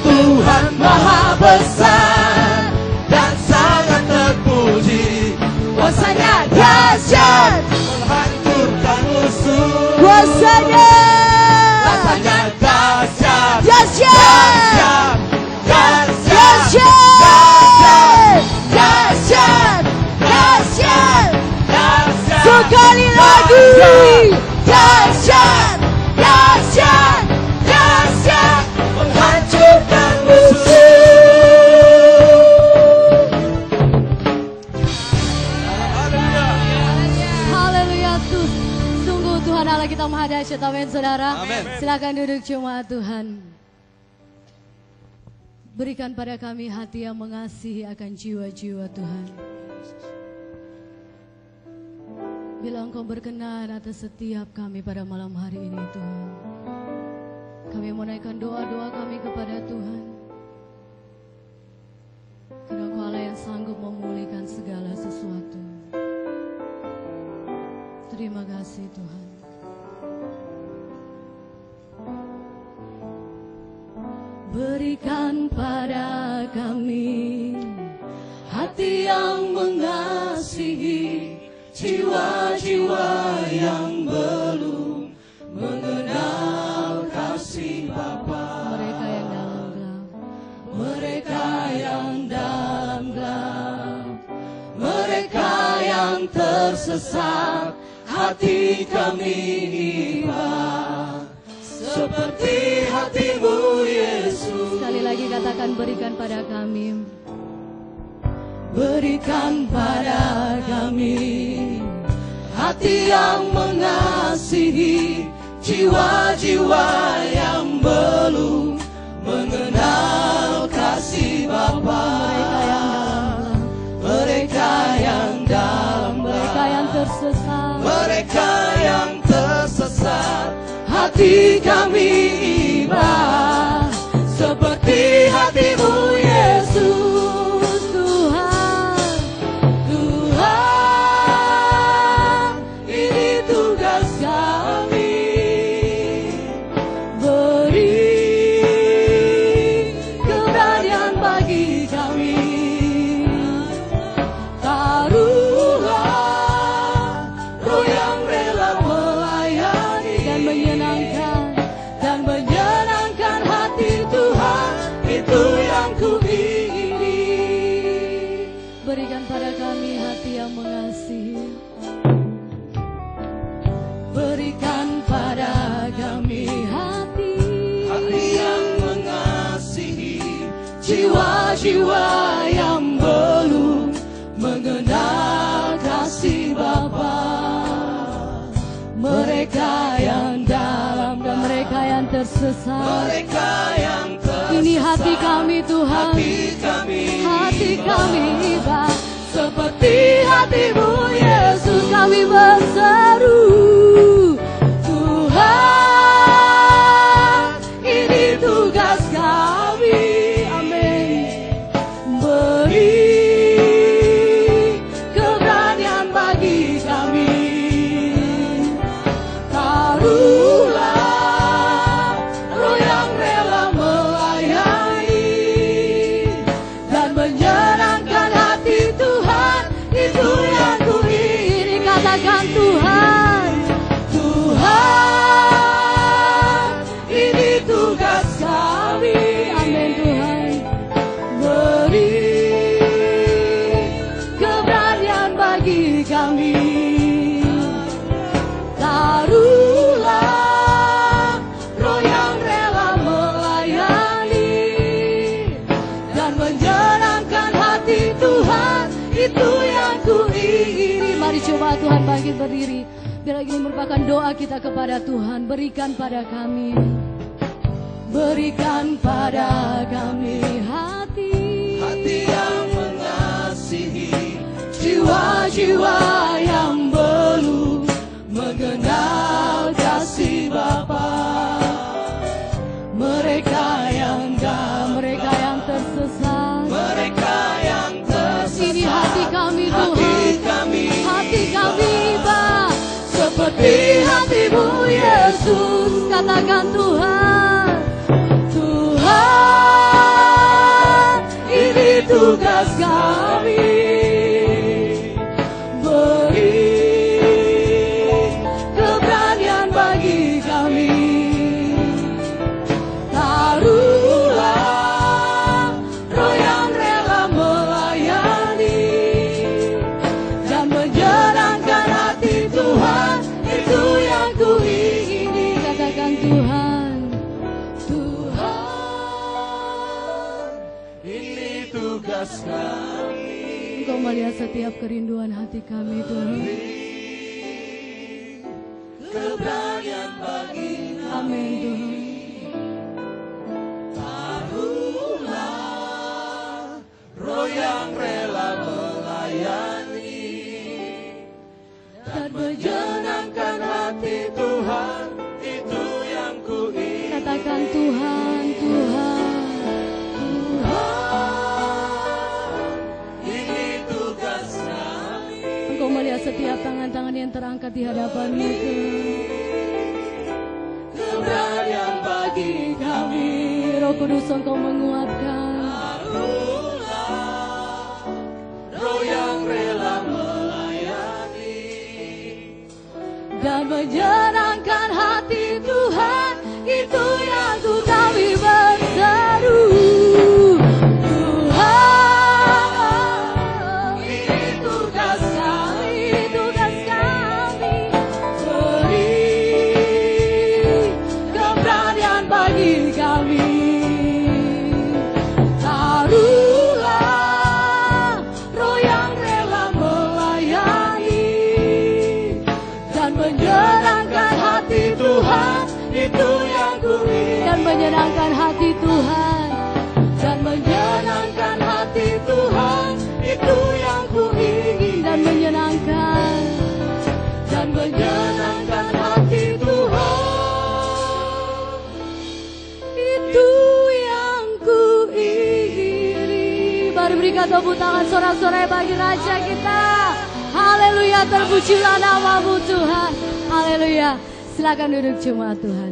Tuhan Maha besar dan sangat terpuji, kuasanya dahsyat menghancurkan musuh. Kuasanya dahsyat, dahsyat, dahsyat, dahsyat. Sekali lagi, dahsyat, dahsyat, dahsyat menghancurkan musuh. Haleluya, sungguh Tuhan Allah kita maha dahsyat. Amin, saudara. Silakan duduk jemaat Tuhan. Berikan pada kami hati yang mengasihi akan jiwa-jiwa Tuhan. Bila Engkau berkenan atas setiap kami pada malam hari ini Tuhan, kami menaikkan doa-doa kami kepada Tuhan, karena Engkau Allah yang sanggup memulihkan segala sesuatu. Terima kasih Tuhan. Berikan pada kami hati yang mengasihi jiwa-jiwa yang belum mengenal kasih Bapa. Mereka yang dalam gelap, mereka yang tersesat, hati kami iba seperti hati-Mu Yesus. Sekali lagi katakan, berikan pada kami. Berikan pada kami hati yang mengasihi jiwa-jiwa yang belum mengenal kasih Bapa. Mereka yang dalam gelap, mereka yang tersesat, mereka yang tersesat, hati kami iba seperti hati-Mu Yesus. Berikan pada kami hati yang mengasihi. Berikan pada kami hati yang mengasihi jiwa-jiwa yang belum mengenal kasih Bapa. Mereka yang dalam dan tersesat. Mereka yang tersesat. Ini hati kami Tuhan, hati kami Bapa, seperti hati-Mu Yesus kami berseru. Tuhan, ini tugas kami. Amin. Beri keberanian bagi kami. Taruhlah roh yang rela melayani dan menyenangkan hati Tuhan. Itu yang ku ingin. Katakan Tuhan, Tuhan, ini tugas kami. Amin Tuhan. Beri keberanian bagi kami. Taruhlah roh yang rela melayani dan menyenangkan hati Tuhan. Itu yang ku ingini. Mari coba Tuhan bangkit berdiri. Biar ini merupakan doa kita kepada Tuhan. Berikan pada kami, berikan pada kami hati yang mengasihi, jiwa-jiwa yang belum mengenal kasih Bapa. Mereka yang mereka yang tersesat, mereka yang tersesat. ini hati kami Tuhan, hati kami Bapa, seperti hati-Mu Yesus. Katakan Tuhan, Tuhan, ini tugas kami. Beri keberanian bagi kami. Taruhlah roh yang rela melayani dan menyenangkan hati Tuhan. Itu yang ku ingini. Katakan Tuhan, Tuhan, Ini tugas kami. Engkau melihat setiap kerinduan hati kami Tuhan. Keberanian bagi Amin Tuhan. taruhlah roh yang rela melayani dan menyenangkan hati Tuhan. Itu yang ku ingin. Katakan Tuhan, Tuhan, Tuhan, ini tugas kami. Engkau melihat setiap tangan-tangan yang terangkat di hadapan-Mu Tuhan. Keberanian bagi Kami, Roh Kudus Engkau menguatkan. taruhlah roh yang rela melayani Dan menyenangkan hati Tuhan. Itu yang ku kami berseru. Tuhan, ini tugas kami. tugas kami. Beri keberanian bagi kami. Taruhlah roh yang rela melayani dan menyenangkan hati Tuhan. Itu yang ku ingin. Dan menyenangkan hati Tuhan. Dan Menyenangkan hati Tuhan. Itu yang ku ingin. dan menyenangkan. Dan menyenangkan hati Tuhan. Itu yang ku ingini. Baru berikan tepuk tangan sorak-sorai bagi Raja kita. Haleluya, terpujilah nama-Mu Tuhan. Haleluya. Silakan duduk jemaat Tuhan.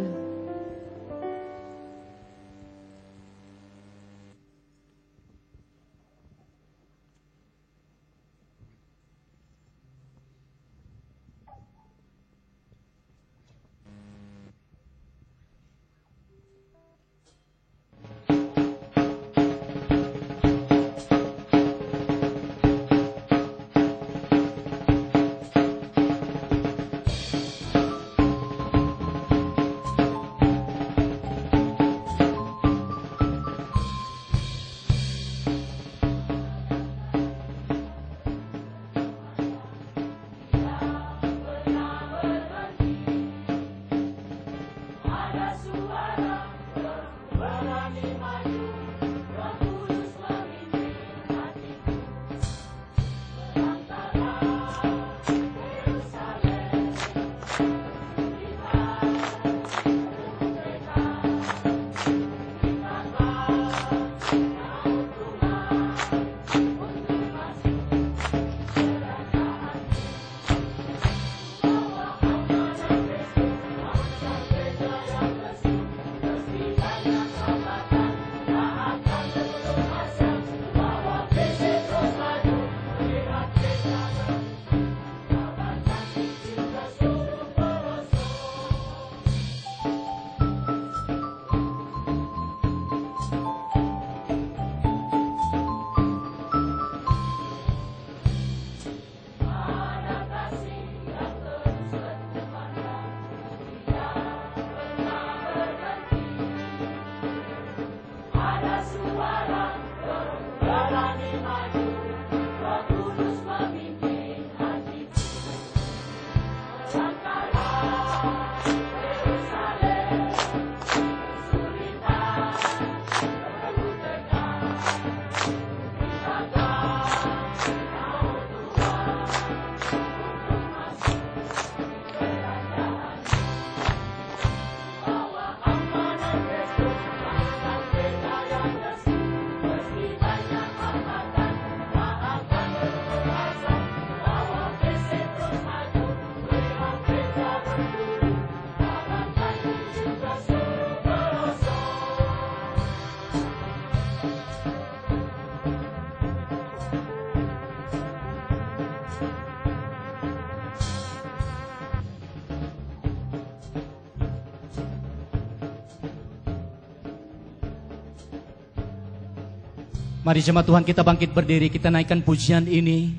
Mari jemaat Tuhan kita bangkit berdiri, kita naikkan pujian ini.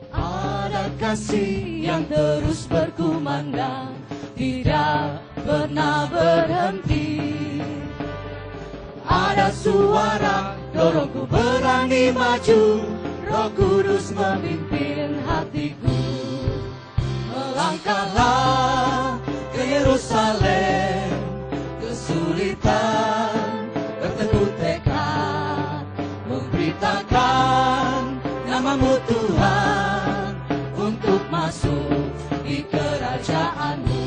Ada kasih yang terus berkumandang, tidak pernah berhenti. Ada suara dorongku berani maju, Roh Kudus memimpin hatiku. Melangkahlah ke Yerusalem, kesulitan berteguh tekad, memberitakan namamu Tuhan, untuk masuk di kerajaanmu.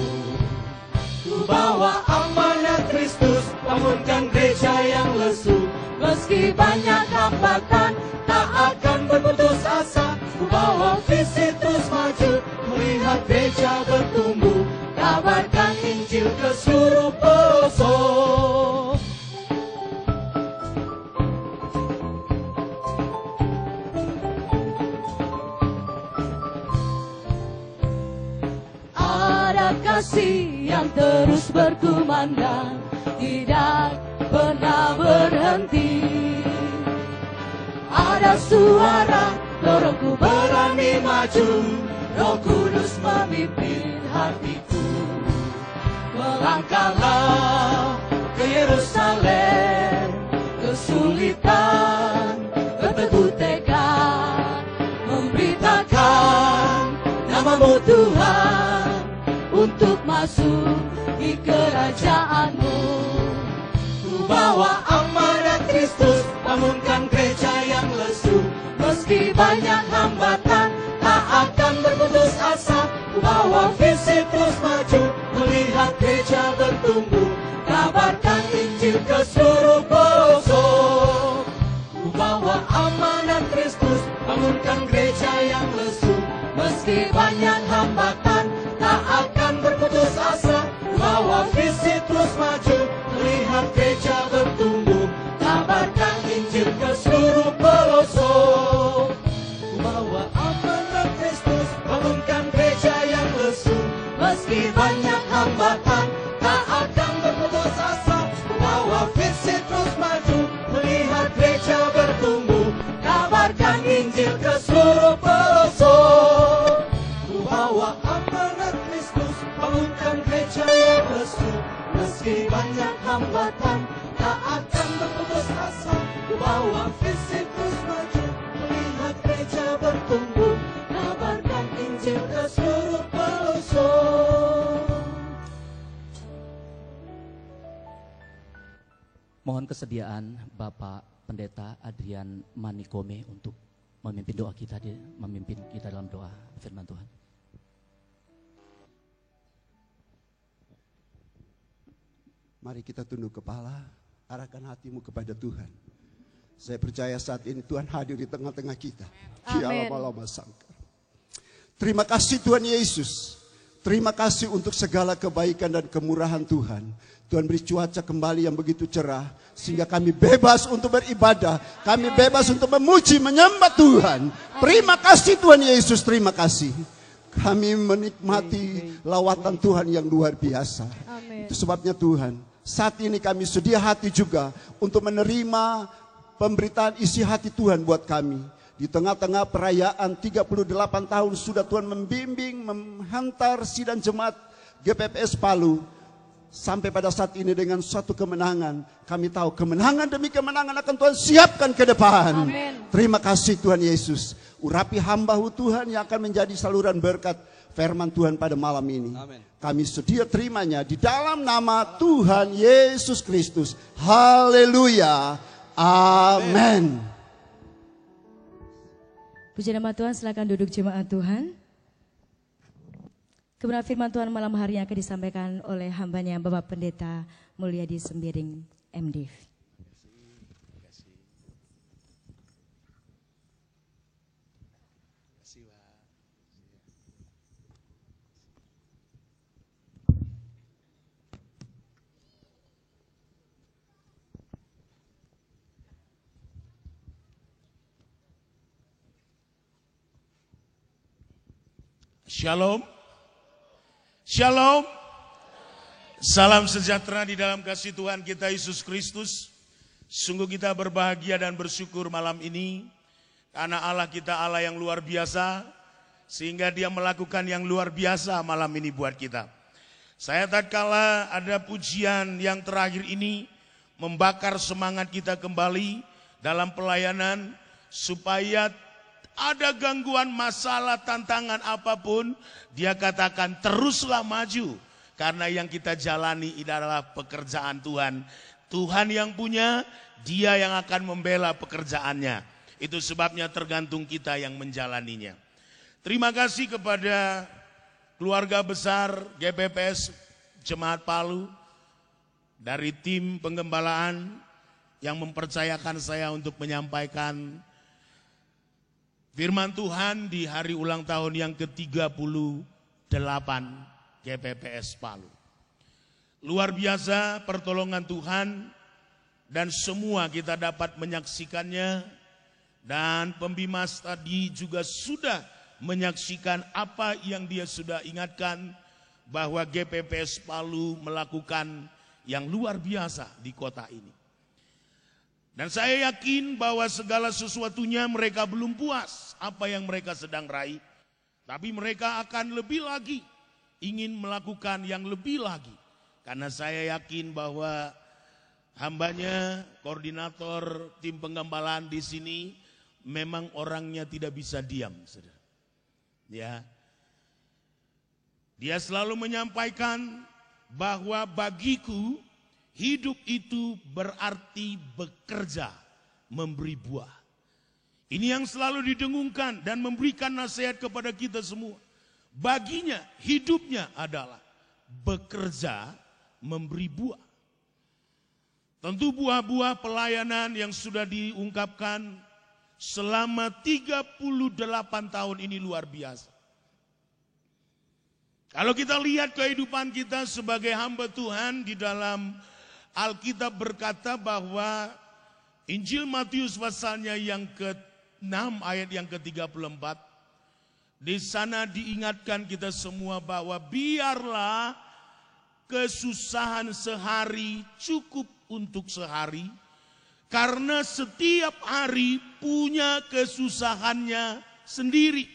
Ku bawa amanat Kristus, bangunkan gereja yang lesu. Meski banyak hambatan, tak akan berputus asa. Ku bawa visi terus maju, melihat gereja bertumbuh. Kabarkan Injil ke seluruh pelosok. Ada kasih yang terus berkumandang, tidak pernah berhenti. Ada suara dorongku berani maju, Roh Kudus memimpin hatiku. Melangkahlah ke Yerusalem, kesulitan berteguh tekad, memberitakan namamu Tuhan, untuk masuk di kerajaanmu. Ku bawa amanat Kristus, bangunkan gereja yang lesu. Meski banyak hambatan, tak akan berputus asa. Ku bawa visi terus maju, melihat gereja bertumbuh. Kabarkan Injil ke seluruh pelosok. Ku bawa amanat Kristus, bangunkan gereja yang lesu. Meski banyak hambatan, tak akan berputus asa. Ku bawa visi terus maju, melihat gereja bertumbuh. Kabarkan Injil ke seluruh pelosok. Ku bawa amanat Kristus, bangunkan gereja yang lesu. Meski banyak hambatan, tak akan berputus asa. Ku bawa visi terus maju, melihat gereja bertumbuh. Kabarkan Injil ke seluruh pelosok. Ku bawa amanat Kristus, bangunkan gereja yang lesu. Meski banyak hambatan, tak akan berputus asa. Ku bawa visi terus maju, melihat gereja bertumbuh. Kabarkan Injil ke seluruh pelosok. Mohon kesediaan Bapak Pendeta Adrian Manikome untuk memimpin doa kita, memimpin kita dalam doa firman Tuhan. Mari kita tunduk kepala, arahkan hatimu kepada Tuhan. Saya percaya saat ini Tuhan hadir di tengah-tengah kita. Amin. Terima kasih Tuhan Yesus. Terima kasih untuk segala kebaikan dan kemurahan Tuhan. Tuhan beri cuaca kembali yang begitu cerah, sehingga kami bebas untuk beribadah. Kami bebas untuk memuji, menyembah Tuhan. Terima kasih Tuhan Yesus, terima kasih. Kami menikmati lawatan Tuhan yang luar biasa. Amin. Itu sebabnya Tuhan, saat ini kami sedia hati juga untuk menerima pemberitaan isi hati Tuhan buat kami. Di tengah-tengah perayaan 38 tahun sudah Tuhan membimbing, menghantar sidang jemaat GPPS Palu. Sampai pada saat ini dengan suatu kemenangan. Kami tahu kemenangan demi kemenangan akan Tuhan siapkan ke depan. Amin. Terima kasih Tuhan Yesus. Urapi hamba-Mu Tuhan yang akan menjadi saluran berkat firman Tuhan pada malam ini. Amin. Kami sedia terimanya di dalam nama Tuhan Yesus Kristus. Haleluya. Amin. Puji nama Tuhan, silakan duduk jemaat Tuhan. Kebenaran firman Tuhan malam hari yang akan disampaikan oleh hambanya Bapak Pendeta Mulyadi Sembiring MDiv. Shalom. Shalom. Salam sejahtera di dalam kasih Tuhan kita Yesus Kristus. Sungguh kita berbahagia dan bersyukur malam ini karena Allah kita Allah yang luar biasa, sehingga Dia melakukan yang luar biasa malam ini buat kita. Saya tatkala ada pujian yang terakhir ini membakar semangat kita kembali dalam pelayanan, supaya ada gangguan, masalah, tantangan apapun, Dia katakan teruslah maju. Karena yang kita jalani adalah pekerjaan Tuhan. Tuhan yang punya, Dia yang akan membela pekerjaannya. Itu sebabnya tergantung kita yang menjalaninya. Terima kasih kepada keluarga besar GPPS Jemaat Palu, dari tim penggembalaan yang mempercayakan saya untuk menyampaikan firman Tuhan di hari ulang tahun yang ke-38 GPPS Palu. Luar biasa pertolongan Tuhan, dan semua kita dapat menyaksikannya. Dan pembimas tadi juga sudah menyaksikan apa yang dia sudah ingatkan, bahwa GPPS Palu melakukan yang luar biasa di kota ini. Dan saya yakin bahwa segala sesuatunya mereka belum puas apa yang mereka sedang raih. Tapi mereka akan lebih lagi, ingin melakukan yang lebih lagi. Karena saya yakin bahwa hambanya, koordinator tim penggembalaan di sini memang orangnya tidak bisa diam. Ya, dia selalu menyampaikan bahwa bagiku hidup itu berarti bekerja, memberi buah. Ini yang selalu didengungkan dan memberikan nasihat kepada kita semua. Baginya hidupnya adalah bekerja, memberi buah. Tentu buah-buah pelayanan yang sudah diungkapkan selama 38 tahun ini luar biasa. Kalau kita lihat kehidupan kita sebagai hamba Tuhan, di dalam Alkitab berkata bahwa Injil Matius pasalnya yang ke-6 ayat yang ke-34, di sana diingatkan kita semua bahwa biarlah kesusahan sehari cukup untuk sehari, karena setiap hari punya kesusahannya sendiri.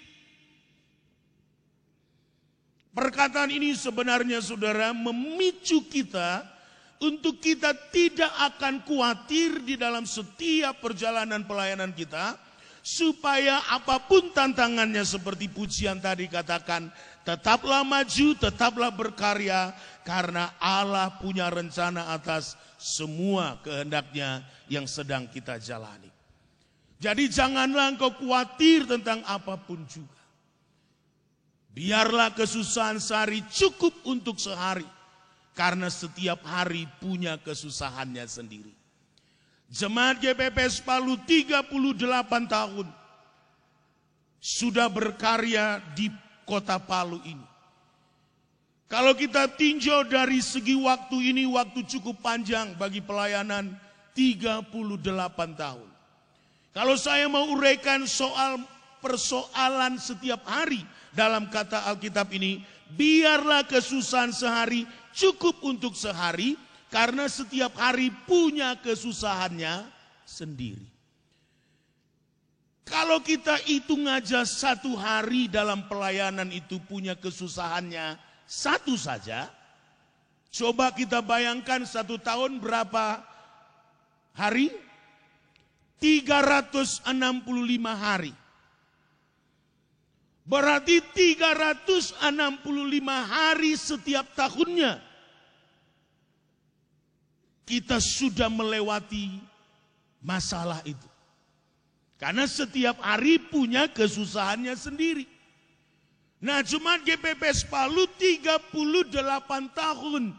Perkataan ini sebenarnya saudara memicu kita untuk kita tidak akan khawatir di dalam setiap perjalanan pelayanan kita, supaya apapun tantangannya, seperti pujian tadi katakan, tetaplah maju, tetaplah berkarya, karena Allah punya rencana atas semua kehendaknya yang sedang kita jalani. Jadi janganlah engkau khawatir tentang apapun juga. Biarlah kesusahan sehari cukup untuk sehari, karena setiap hari punya kesusahannya sendiri. Jemaat GPPS Palu 38 tahun sudah berkarya di kota Palu ini. Kalau kita tinjau dari segi waktu ini, waktu cukup panjang bagi pelayanan 38 tahun. Kalau saya mau uraikan soal persoalan setiap hari dalam kata Alkitab ini, biarlah kesusahan sehari cukup untuk sehari, karena setiap hari punya kesusahannya sendiri. Kalau kita hitung aja satu hari dalam pelayanan itu punya kesusahannya satu saja, coba kita bayangkan satu tahun berapa hari? 365 hari. Berarti 365 hari setiap tahunnya kita sudah melewati masalah itu. Karena setiap hari punya kesusahannya sendiri. Nah, Jemaat GPPS Palu 38 tahun.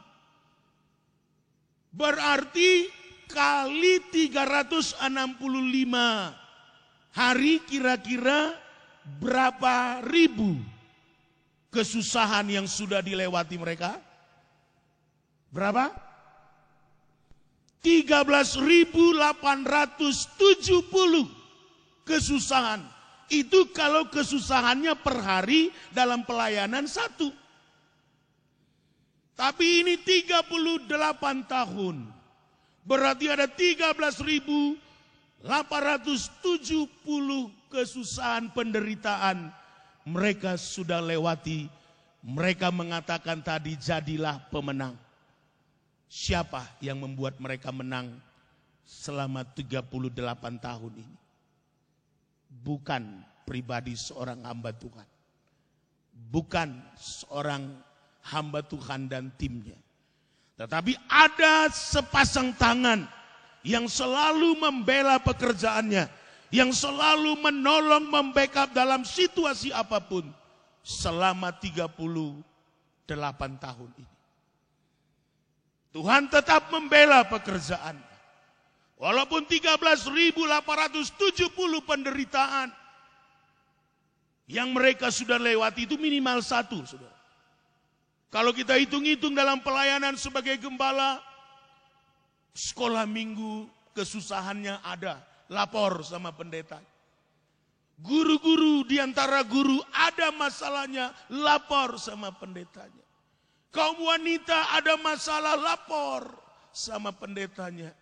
Berarti kali 365 hari kira-kira berapa ribu kesusahan yang sudah dilewati mereka? Berapa? 13.870 kesusahan. Itu kalau kesusahannya per hari dalam pelayanan satu. Tapi ini 38 tahun. Berarti ada 13.870 kesusahan penderitaan. Mereka sudah lewati. Mereka mengatakan tadi, jadilah pemenang. Siapa yang membuat mereka menang selama 38 tahun ini? Bukan pribadi seorang hamba Tuhan. Bukan seorang hamba Tuhan dan timnya. Tetapi ada sepasang tangan yang selalu membela pekerjaannya. Yang selalu menolong, membackup dalam situasi apapun. Selama 38 tahun ini. Tuhan tetap membela pekerjaan. Walaupun 13.870 penderitaan yang mereka sudah lewati itu minimal satu, saudara. Kalau kita hitung-hitung dalam pelayanan sebagai gembala, sekolah minggu kesusahannya ada, lapor sama pendeta. Guru-guru di antara guru ada masalahnya, lapor sama pendetanya. Kaum wanita ada masalah, lapor sama pendetanya.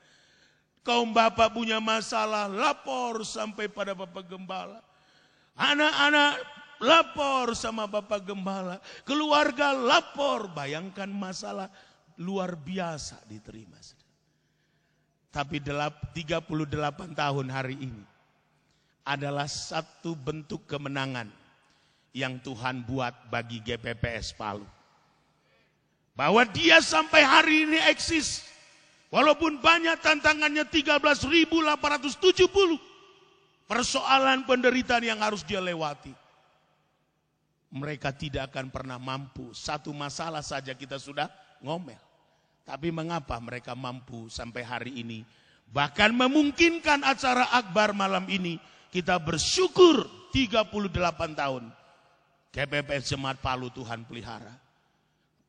Kaum bapak punya masalah, lapor sampai pada bapak gembala. Anak-anak lapor sama bapak gembala. Keluarga lapor, bayangkan masalah luar biasa diterima. Tapi 38 tahun hari ini adalah satu bentuk kemenangan yang Tuhan buat bagi GPPS Palu. Bahwa dia sampai hari ini eksis. Walaupun banyak tantangannya 13.870 persoalan penderitaan yang harus dia lewati. Mereka tidak akan pernah mampu. Satu masalah saja kita sudah ngomel. Tapi mengapa mereka mampu sampai hari ini? Bahkan memungkinkan acara akbar malam ini. Kita bersyukur 38 tahun. GPPS Jemaat Palu Tuhan pelihara.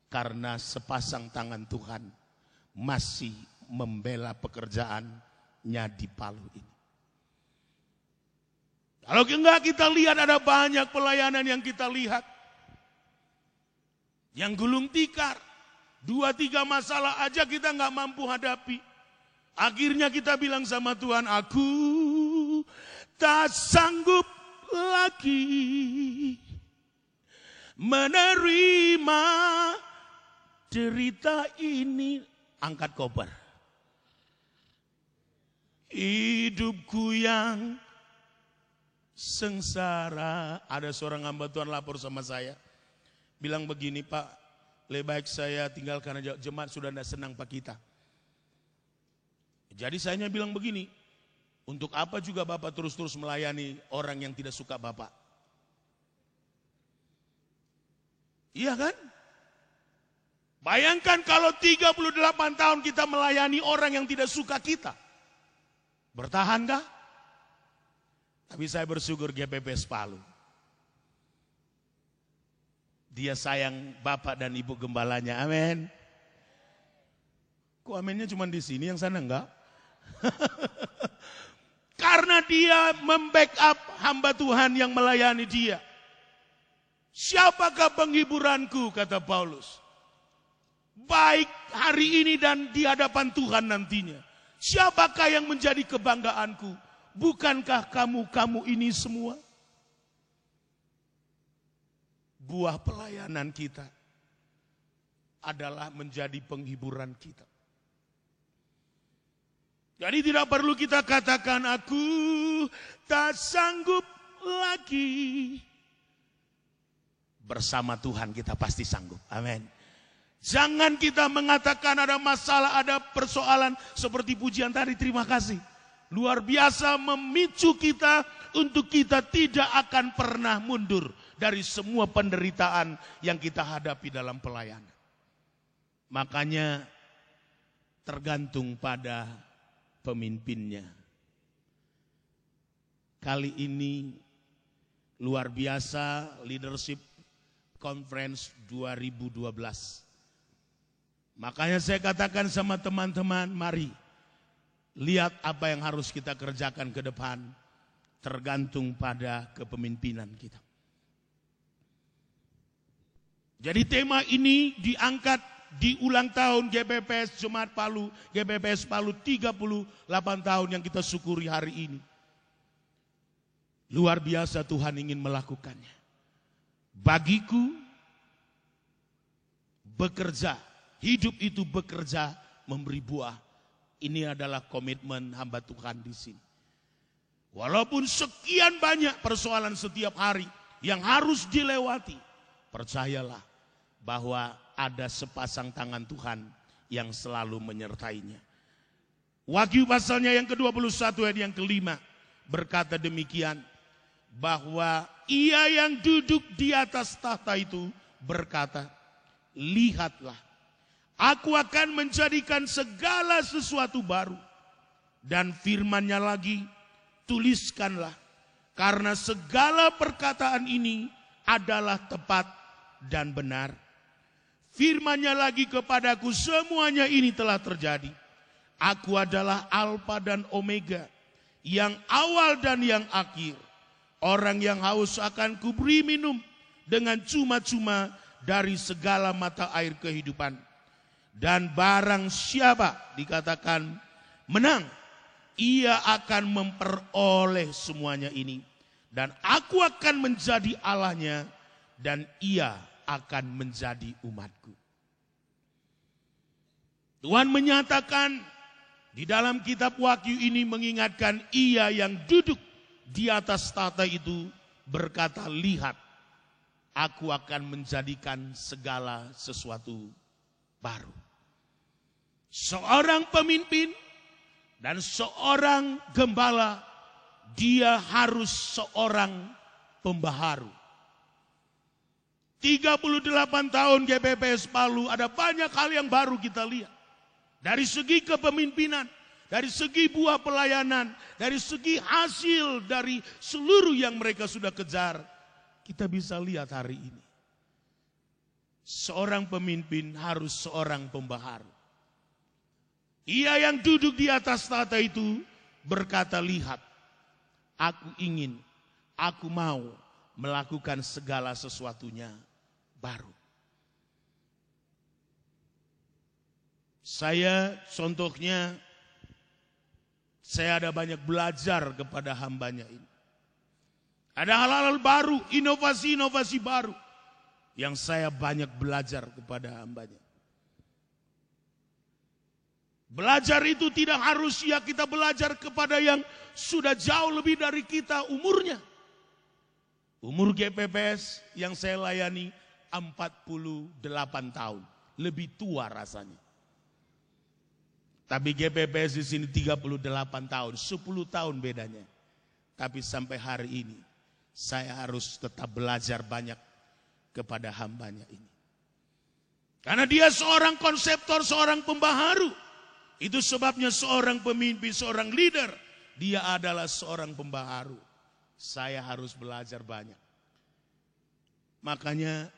Karena sepasang tangan Tuhan masih membela pekerjaannya di Palu ini. Kalau enggak kita lihat ada banyak pelayanan yang kita lihat. Yang gulung tikar. 2-3 masalah aja kita enggak mampu hadapi. Akhirnya kita bilang sama Tuhan, aku tak sanggup lagi menerima derita ini. Angkat koper. Hidupku yang sengsara. Ada seorang hamba Tuhan lapor sama saya. Bilang begini, Pak, lebih baik saya tinggal karena jemaat sudah tidak senang Pak kita. Jadi saya bilang begini, untuk apa juga Bapak terus-terus melayani orang yang tidak suka Bapak? Iya kan? Bayangkan kalau 38 tahun kita melayani orang yang tidak suka kita. Bertahankah? Tapi saya bersyukur GPPS Palu. Dia sayang Bapak dan Ibu gembalanya. Amin. Kok aminnya cuma di sini, yang sana enggak? Karena dia membackup hamba Tuhan yang melayani dia. Siapakah penghiburanku, kata Paulus. Baik hari ini dan di hadapan Tuhan nantinya. Siapakah yang menjadi kebanggaanku? Bukankah kamu ini semua? Buah pelayanan kita adalah menjadi penghiburan kita. Jadi tidak perlu kita katakan aku tak sanggup lagi. Bersama Tuhan kita pasti sanggup. Amin. Jangan kita mengatakan ada masalah, ada persoalan seperti pujian tadi, terima kasih. Luar biasa memicu kita untuk kita tidak akan pernah mundur dari semua penderitaan yang kita hadapi dalam pelayanan. Makanya tergantung pada pemimpinnya. Kali ini luar biasa Leadership Conference 2012. Makanya saya katakan sama teman-teman, mari lihat apa yang harus kita kerjakan ke depan, tergantung pada kepemimpinan kita. Jadi tema ini diangkat di ulang tahun GPPS Jemaat Palu, GPPS Palu 38 tahun yang kita syukuri hari ini. Luar biasa Tuhan ingin melakukannya. Bagiku bekerja, hidup itu bekerja memberi buah. Ini adalah komitmen hamba Tuhan di sini. Walaupun sekian banyak persoalan setiap hari yang harus dilewati, percayalah bahwa ada sepasang tangan Tuhan yang selalu menyertainya. Wahyu pasalnya yang ke-21 ayat yang ke-5 berkata demikian, bahwa ia yang duduk di atas tahta itu berkata, lihatlah, aku akan menjadikan segala sesuatu baru. Dan firman-Nya lagi, tuliskanlah, karena segala perkataan ini adalah tepat dan benar. Firman-Nya lagi kepadaku, semuanya ini telah terjadi. Aku adalah Alfa dan Omega, yang awal dan yang akhir. Orang yang haus akan kuberi minum dengan cuma-cuma dari segala mata air kehidupan. Dan barang siapa dikatakan menang, ia akan memperoleh semuanya ini. Dan aku akan menjadi Allahnya, dan ia akan menjadi umatku. Tuhan menyatakan di dalam kitab Wahyu ini, mengingatkan ia yang duduk di atas tahta itu berkata, lihat, aku akan menjadikan segala sesuatu baru. Seorang pemimpin dan seorang gembala, dia harus seorang pembaharu. 38 tahun GPPS Palu, ada banyak hal yang baru kita lihat. Dari segi kepemimpinan, dari segi buah pelayanan, dari segi hasil dari seluruh yang mereka sudah kejar, kita bisa lihat hari ini. Seorang pemimpin harus seorang pembaharu. Ia yang duduk di atas tahta itu berkata, lihat, aku ingin, aku mau melakukan segala sesuatunya baru. Saya contohnya, saya ada banyak belajar kepada hambanya ini. Ada hal-hal baru, inovasi-inovasi baru yang saya banyak belajar kepada hambanya. Belajar itu tidak harus ya kita belajar kepada yang sudah jauh lebih dari kita umurnya. Umur GPPS yang saya layani 48 tahun, lebih tua rasanya. Tapi GPPS di sini 38 tahun, 10 tahun bedanya. Tapi sampai hari ini saya harus tetap belajar banyak kepada hambanya ini. Karena dia seorang konseptor, seorang pembaharu. Itu sebabnya seorang pemimpin, seorang leader dia adalah seorang pembaharu. Saya harus belajar banyak. Makanya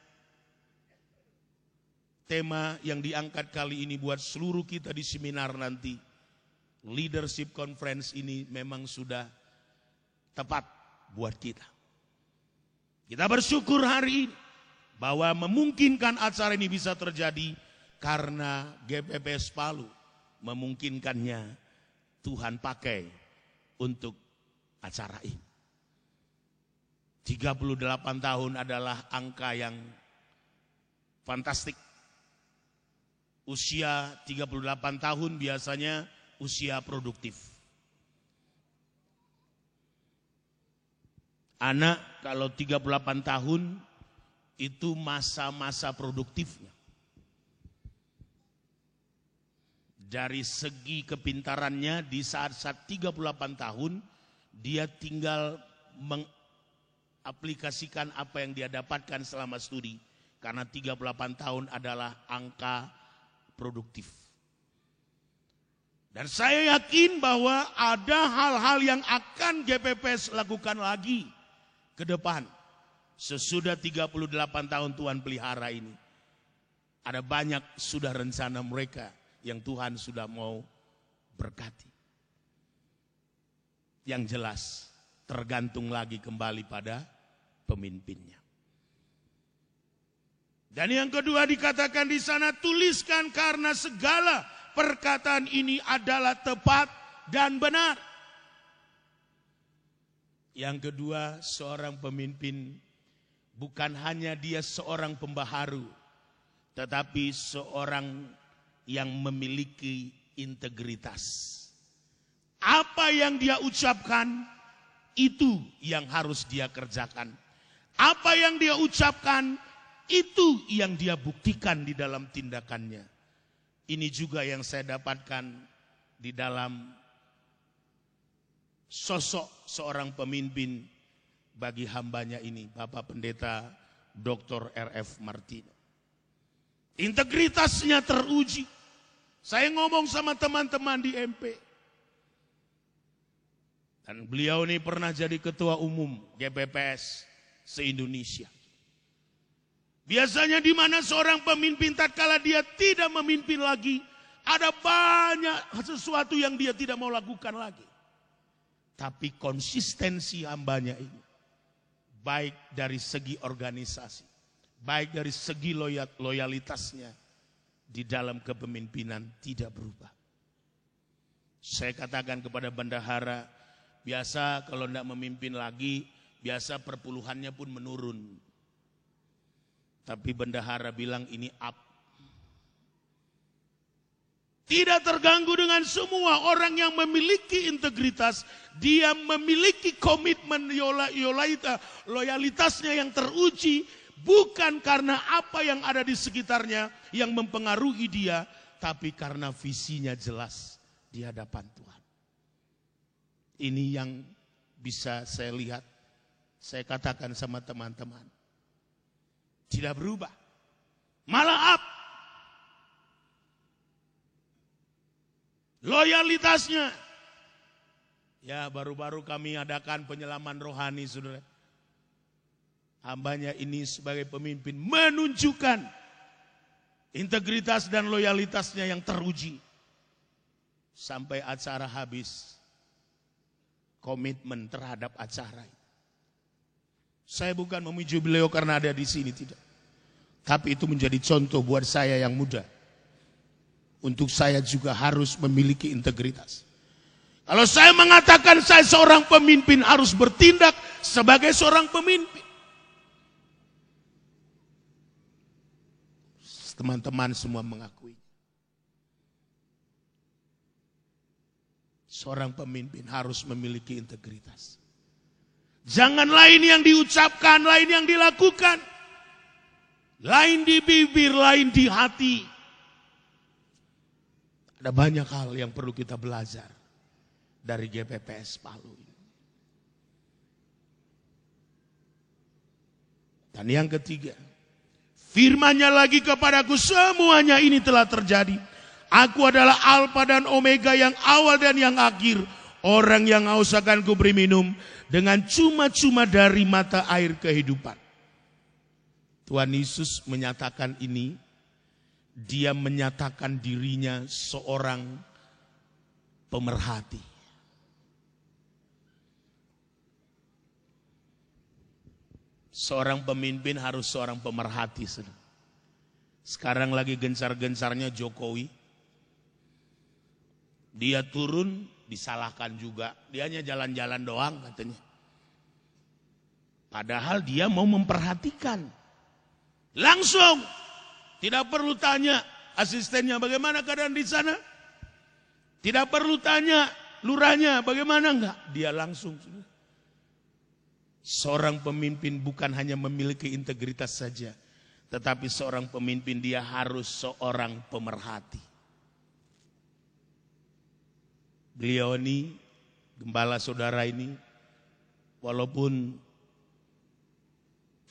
tema yang diangkat kali ini buat seluruh kita di seminar nanti, Leadership Conference ini memang sudah tepat buat kita. Kita bersyukur hari ini bahwa memungkinkan acara ini bisa terjadi karena GPPS Palu memungkinkannya Tuhan pakai untuk acara ini. 38 tahun adalah angka yang fantastik. Usia 38 tahun biasanya usia produktif. Anak kalau 38 tahun itu masa-masa produktifnya. Dari segi kepintarannya di saat-saat 38 tahun dia tinggal mengaplikasikan apa yang dia dapatkan selama studi. Karena 38 tahun adalah angka produktif. Dan saya yakin bahwa ada hal-hal yang akan GPPS lakukan lagi ke depan. Sesudah 38 tahun Tuhan pelihara ini. Ada banyak sudah rencana mereka yang Tuhan sudah mau berkati. Yang jelas tergantung lagi kembali pada pemimpinnya. Dan yang kedua dikatakan di sana, tuliskan karena segala perkataan ini adalah tepat dan benar. Yang kedua, seorang pemimpin bukan hanya dia seorang pembaharu, tetapi seorang yang memiliki integritas. Apa yang dia ucapkan, itu yang harus dia kerjakan. Apa yang dia ucapkan, itu yang dia buktikan di dalam tindakannya. Ini juga yang saya dapatkan di dalam sosok seorang pemimpin bagi hambanya ini, Bapak Pendeta Dr. R.F. Martino. Integritasnya teruji. Saya ngomong sama teman-teman di MP. Dan beliau ini pernah jadi ketua umum GPPS se-Indonesia. Biasanya di mana seorang pemimpin tatkala dia tidak memimpin lagi, ada banyak sesuatu yang dia tidak mau lakukan lagi. Tapi konsistensi hambanya ini, baik dari segi organisasi, baik dari segi loyalitasnya di dalam kepemimpinan tidak berubah. Saya katakan kepada bendahara, biasa kalau tidak memimpin lagi, biasa perpuluhannya pun menurun. Tapi bendahara bilang ini up. Tidak terganggu dengan semua orang yang memiliki integritas. Dia memiliki komitmen loyalitasnya yang teruji. Bukan karena apa yang ada di sekitarnya yang mempengaruhi dia. Tapi karena visinya jelas di hadapan Tuhan. Ini yang bisa saya lihat. Saya katakan sama teman-teman. Tidak berubah. Malah up. Loyalitasnya. Ya baru-baru kami adakan penyelaman rohani saudara. Hambanya ini sebagai pemimpin menunjukkan integritas dan loyalitasnya yang teruji. Sampai acara habis. Komitmen terhadap acara itu. Saya bukan memuji beliau karena ada di sini, tidak. Tapi itu menjadi contoh buat saya yang muda. Untuk saya juga harus memiliki integritas. Kalau saya mengatakan saya seorang pemimpin harus bertindak sebagai seorang pemimpin. Teman-teman semua mengakui. Seorang pemimpin harus memiliki integritas. Jangan lain yang diucapkan, lain yang dilakukan. Lain di bibir, lain di hati. Ada banyak hal yang perlu kita belajar dari GPPS Palu ini. Dan yang ketiga, firman-Nya lagi kepadaku, semuanya ini telah terjadi. Aku adalah Alfa dan Omega, yang awal dan yang akhir. Orang yang haus akan kuberi minum dengan cuma-cuma dari mata air kehidupan. Tuhan Yesus menyatakan ini. Dia menyatakan dirinya seorang pemerhati. Seorang pemimpin harus seorang pemerhati. Sekarang lagi gencar-gencarnya Jokowi. Dia turun, disalahkan juga. Dia hanya jalan-jalan doang katanya. Padahal dia mau memperhatikan. Langsung. Tidak perlu tanya asistennya bagaimana keadaan di sana. Tidak perlu tanya lurahnya bagaimana enggak. Dia langsung. Seorang pemimpin bukan hanya memiliki integritas saja. Tetapi seorang pemimpin dia harus seorang pemerhati. Beliau ini, gembala saudara ini, walaupun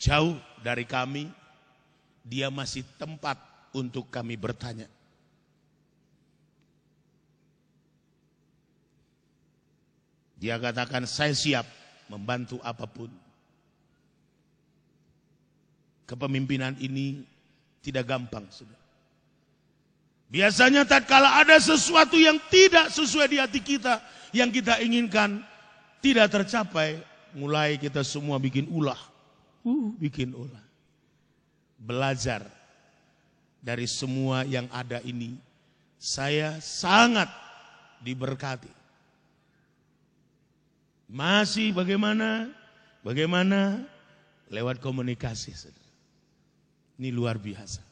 jauh dari kami, dia masih tempat untuk kami bertanya. Dia katakan, saya siap membantu apapun. Kepemimpinan ini tidak gampang, saudara. Biasanya tatkala ada sesuatu yang tidak sesuai di hati kita, yang kita inginkan tidak tercapai, mulai kita semua bikin ulah. Bikin ulah. Belajar dari semua yang ada ini, saya sangat diberkati. Masih bagaimana lewat komunikasi. Ini luar biasa.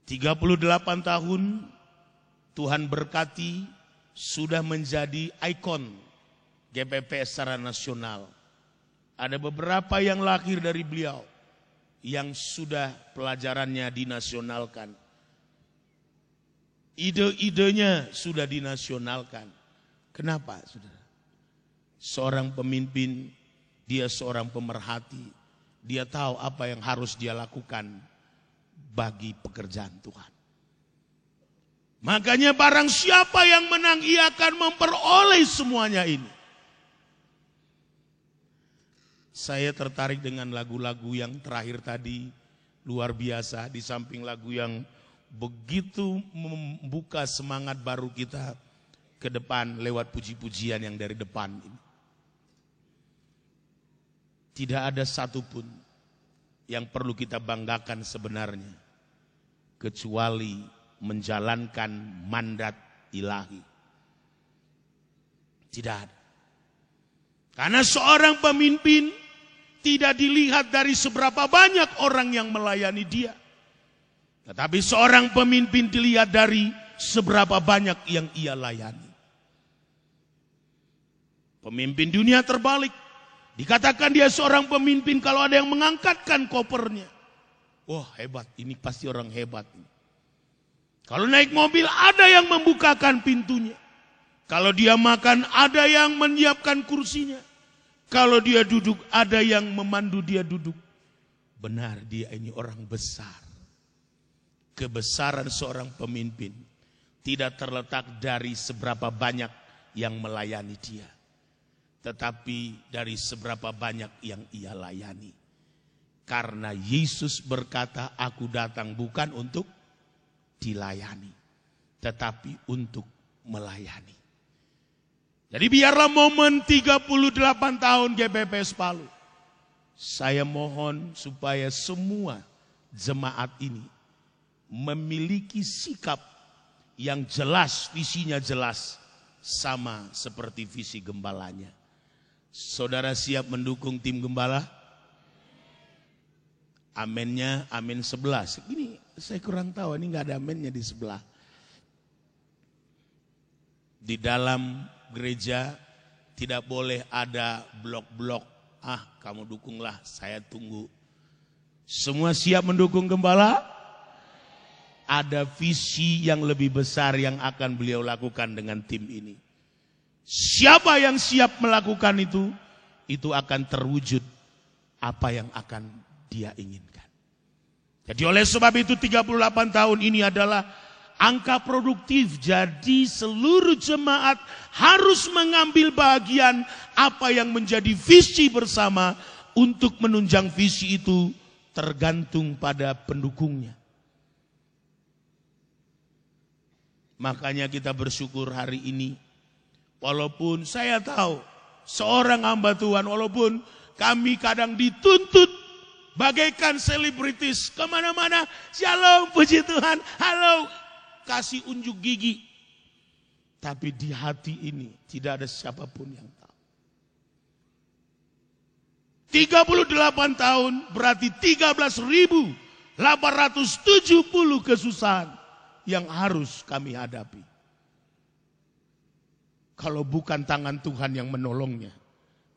38 tahun Tuhan berkati, sudah menjadi ikon GPP secara nasional. Ada beberapa yang lahir dari beliau yang sudah pelajarannya dinasionalkan. Ide-idenya sudah dinasionalkan. Kenapa, saudara? Seorang pemimpin, dia seorang pemerhati. Dia tahu apa yang harus dia lakukan bagi pekerjaan Tuhan. Makanya barang siapa yang menang, ia akan memperoleh semuanya ini. Saya tertarik dengan lagu-lagu yang terakhir tadi, luar biasa. Di samping lagu yang begitu membuka semangat baru kita ke depan lewat puji-pujian yang dari depan ini. Tidak ada satupun yang perlu kita banggakan sebenarnya, kecuali menjalankan mandat ilahi. Tidak ada. Karena seorang pemimpin tidak dilihat dari seberapa banyak orang yang melayani dia. Tetapi seorang pemimpin dilihat dari seberapa banyak yang ia layani. Pemimpin dunia terbalik. Dikatakan dia seorang pemimpin kalau ada yang mengangkatkan kopernya. Wah, hebat, ini pasti orang hebat. Kalau naik mobil ada yang membukakan pintunya. Kalau dia makan ada yang menyiapkan kursinya. Kalau dia duduk ada yang memandu dia duduk. Benar, dia ini orang besar. Kebesaran seorang pemimpin tidak terletak dari seberapa banyak yang melayani dia, tetapi dari seberapa banyak yang ia layani. Karena Yesus berkata, aku datang bukan untuk dilayani, tetapi untuk melayani. Jadi biarlah momen 38 tahun GPPS Palu, saya mohon supaya semua jemaat ini memiliki sikap yang jelas, visinya jelas, sama seperti visi gembalanya. Saudara siap mendukung tim gembala? Amennya, amin 11. Ini saya kurang tahu, ini nggak ada amennya di sebelah. Di dalam gereja tidak boleh ada blok-blok. Kamu dukunglah, saya tunggu. Semua siap mendukung gembala? Ada visi yang lebih besar yang akan beliau lakukan dengan tim ini. Siapa yang siap melakukan itu akan terwujud apa yang akan dia inginkan. Jadi oleh sebab itu 38 tahun ini adalah angka produktif. Jadi seluruh jemaat harus mengambil bagian apa yang menjadi visi bersama. Untuk menunjang visi itu tergantung pada pendukungnya. Makanya kita bersyukur hari ini. Walaupun saya tahu seorang hamba Tuhan, walaupun kami kadang dituntut bagaikan selebritis kemana-mana. Shalom, puji Tuhan, halo, kasih unjuk gigi. Tapi di hati ini tidak ada siapapun yang tahu. 38 tahun berarti 13.870 kesusahan yang harus kami hadapi. Kalau bukan tangan Tuhan yang menolongnya,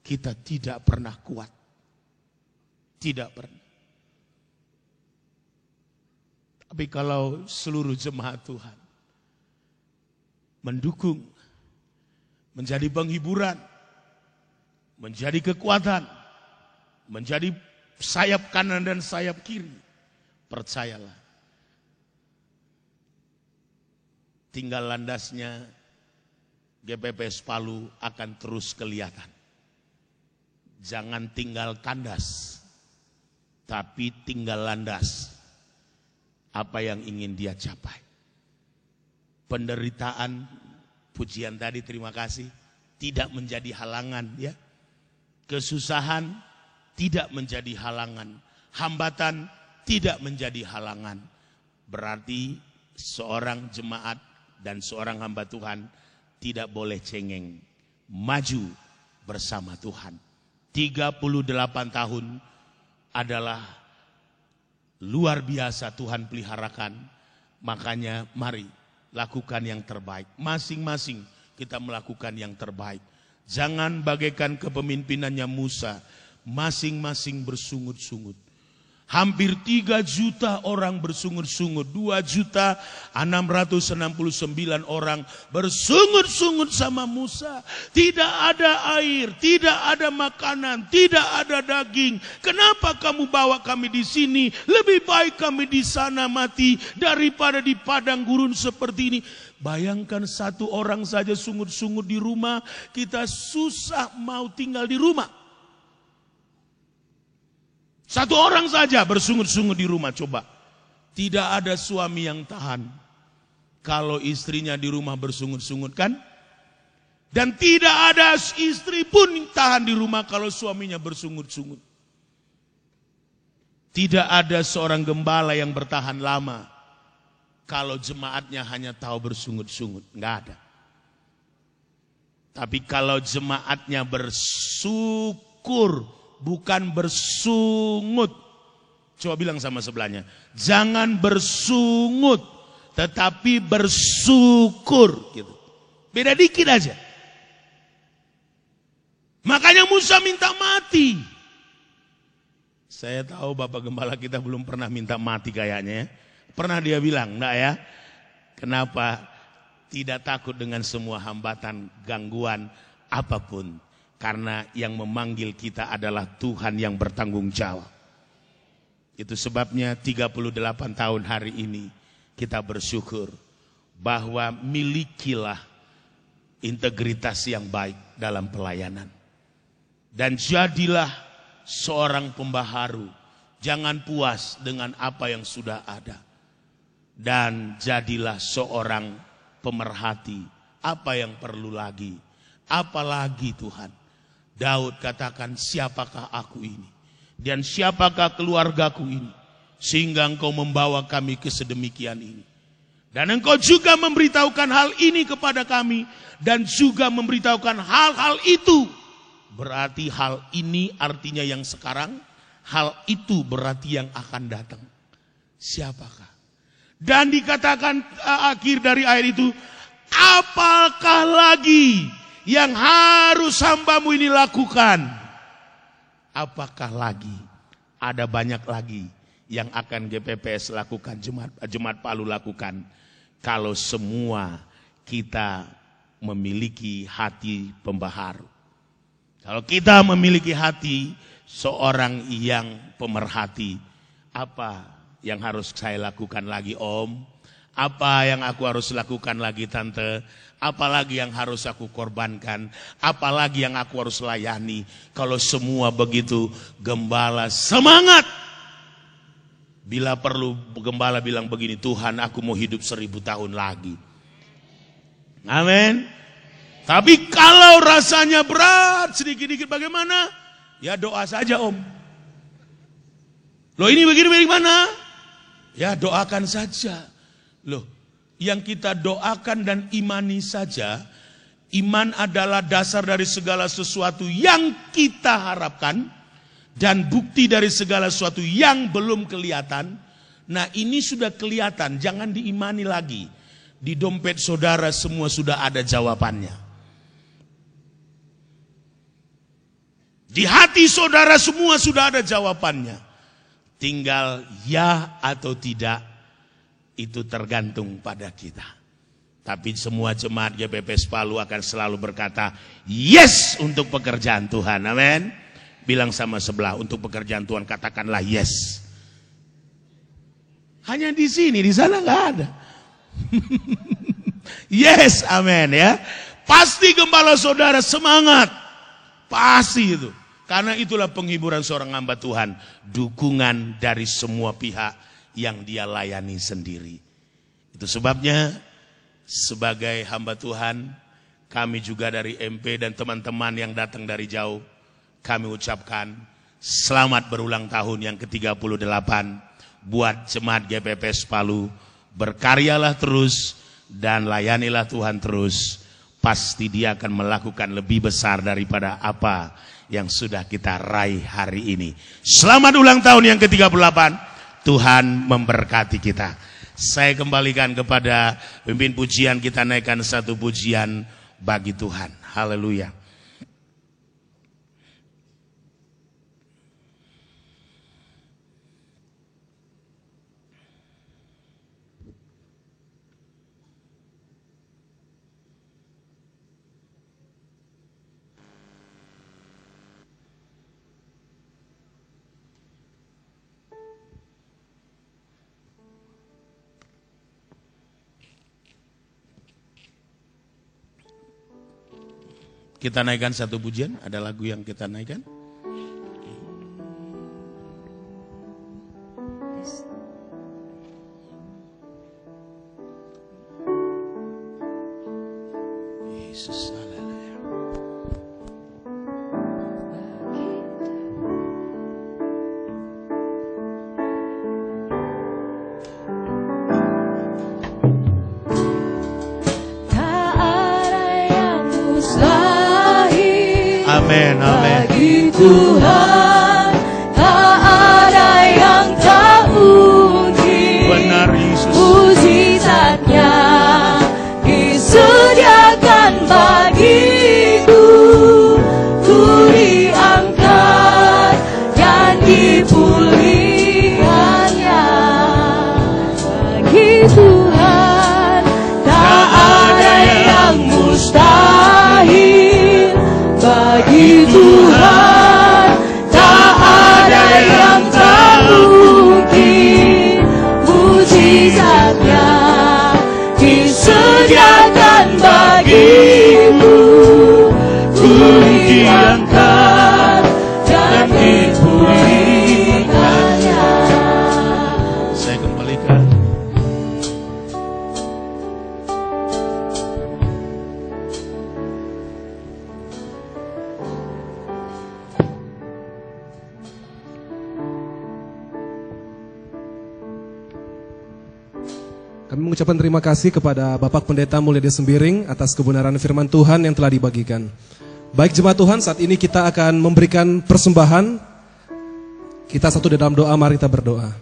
kita tidak pernah kuat. Tidak pernah. Tapi kalau seluruh jemaat Tuhan mendukung, menjadi penghiburan, menjadi kekuatan, menjadi sayap kanan dan sayap kiri, percayalah, tinggal landasnya GPPS Palu akan terus kelihatan. Jangan tinggal kandas, tapi tinggal landas apa yang ingin dia capai. Penderitaan, pujian tadi terima kasih, tidak menjadi halangan ya. Kesusahan tidak menjadi halangan, hambatan tidak menjadi halangan. Berarti seorang jemaat dan seorang hamba Tuhan tidak boleh cengeng, maju bersama Tuhan. 38 tahun adalah luar biasa Tuhan peliharakan. Makanya mari lakukan yang terbaik. Masing-masing kita melakukan yang terbaik. Jangan bagaikan kepemimpinannya Musa, masing-masing bersungut-sungut. Hampir 3 juta orang bersungut-sungut. 2.669.000 orang bersungut-sungut sama Musa. Tidak ada air, tidak ada makanan, tidak ada daging. Kenapa kamu bawa kami di sini? Lebih baik kami di sana mati daripada di padang gurun seperti ini. Bayangkan satu orang saja sungut-sungut di rumah, kita susah mau tinggal di rumah. Satu orang saja bersungut-sungut di rumah, coba. Tidak ada suami yang tahan kalau istrinya di rumah bersungut-sungut, kan? Dan tidak ada istri pun yang tahan di rumah kalau suaminya bersungut-sungut. Tidak ada seorang gembala yang bertahan lama kalau jemaatnya hanya tahu bersungut-sungut, enggak ada. Tapi kalau jemaatnya bersyukur, bukan bersungut. Coba bilang sama sebelahnya, jangan bersungut, tetapi bersyukur. Gitu. Beda dikit aja. Makanya Musa minta mati. Saya tahu Bapak Gembala kita belum pernah minta mati kayaknya. Pernah dia bilang, enggak ya? Kenapa? Tidak takut dengan semua hambatan, gangguan, apapun. Karena yang memanggil kita adalah Tuhan yang bertanggung jawab. Itu sebabnya 38 tahun hari ini kita bersyukur bahwa milikilah integritas yang baik dalam pelayanan. Dan jadilah seorang pembaharu. Jangan puas dengan apa yang sudah ada. Dan jadilah seorang pemerhati. Apa yang perlu lagi? Apalagi Tuhan? Daud katakan, siapakah aku ini? Dan siapakah keluargaku ini? Sehingga engkau membawa kami ke sedemikian ini. Dan engkau juga memberitahukan hal ini kepada kami. Dan juga memberitahukan hal-hal itu. Berarti hal ini artinya yang sekarang. Hal itu berarti yang akan datang. Siapakah? Dan dikatakan akhir dari ayat itu, apakah lagi yang harus hambamu ini lakukan? Apakah lagi? Ada banyak lagi yang akan GPPS lakukan, Jemaat Palu lakukan. Kalau semua kita memiliki hati pembaharu. Kalau kita memiliki hati seorang yang pemerhati. Apa yang harus saya lakukan lagi, Om? Apa yang aku harus lakukan lagi tante? Apalagi yang harus aku korbankan? Apalagi yang aku harus layani? Kalau semua begitu, gembala semangat. Bila perlu gembala bilang begini, Tuhan aku mau hidup 1000 tahun lagi. Amin. Tapi kalau rasanya berat sedikit-sedikit bagaimana? Ya doa saja om. Loh ini begini bagaimana? Ya doakan saja. Loh yang kita doakan dan imani saja. Iman adalah dasar dari segala sesuatu yang kita harapkan. Dan bukti dari segala sesuatu yang belum kelihatan. Nah ini sudah kelihatan, jangan diimani lagi. Di dompet saudara semua sudah ada jawabannya. Di hati saudara semua sudah ada jawabannya. Tinggal ya atau tidak, itu tergantung pada kita. Tapi semua jemaat GPPS Palu akan selalu berkata, yes untuk pekerjaan Tuhan, amin. Bilang sama sebelah, untuk pekerjaan Tuhan katakanlah yes. Hanya di sini, di sana nggak ada. Yes, amin ya. Pasti gembala saudara semangat. Pasti itu. Karena itulah penghiburan seorang hamba Tuhan. Dukungan dari semua pihak yang dia layani sendiri. Itu sebabnya sebagai hamba Tuhan, kami juga dari MP dan teman-teman yang datang dari jauh, kami ucapkan selamat berulang tahun yang ke-38 buat jemaat GPPS Palu. Berkaryalah terus dan layanilah Tuhan terus. Pasti dia akan melakukan lebih besar daripada apa yang sudah kita raih hari ini. Selamat ulang tahun yang ke-38. Tuhan memberkati kita. Saya kembalikan kepada pemimpin pujian, kita naikkan satu pujian bagi Tuhan. Haleluya. Kita naikkan satu pujian, ada lagu yang kita naikkan. Yesus, haleluya. Amin, amin. Bagi Tuhan tak ada yang tak mungkin. Benar Yesus. Mujizatnya disediakan bagiku. Ku diangkat dan dipulihkannya. Bagi Tuhan tak ada yang mustahil. Bagi Tuhan tak ada yang tak mungkin. Mujizatnya disediakan bagimu. Ku diangkat dan dipulihkannya. Saya kembalikan. Kami mengucapkan terima kasih kepada Bapak Pendeta Mulyadi Sembiring atas kebenaran firman Tuhan yang telah dibagikan. Baik jemaat Tuhan, saat ini kita akan memberikan persembahan. Kita satu di dalam doa, mari kita berdoa.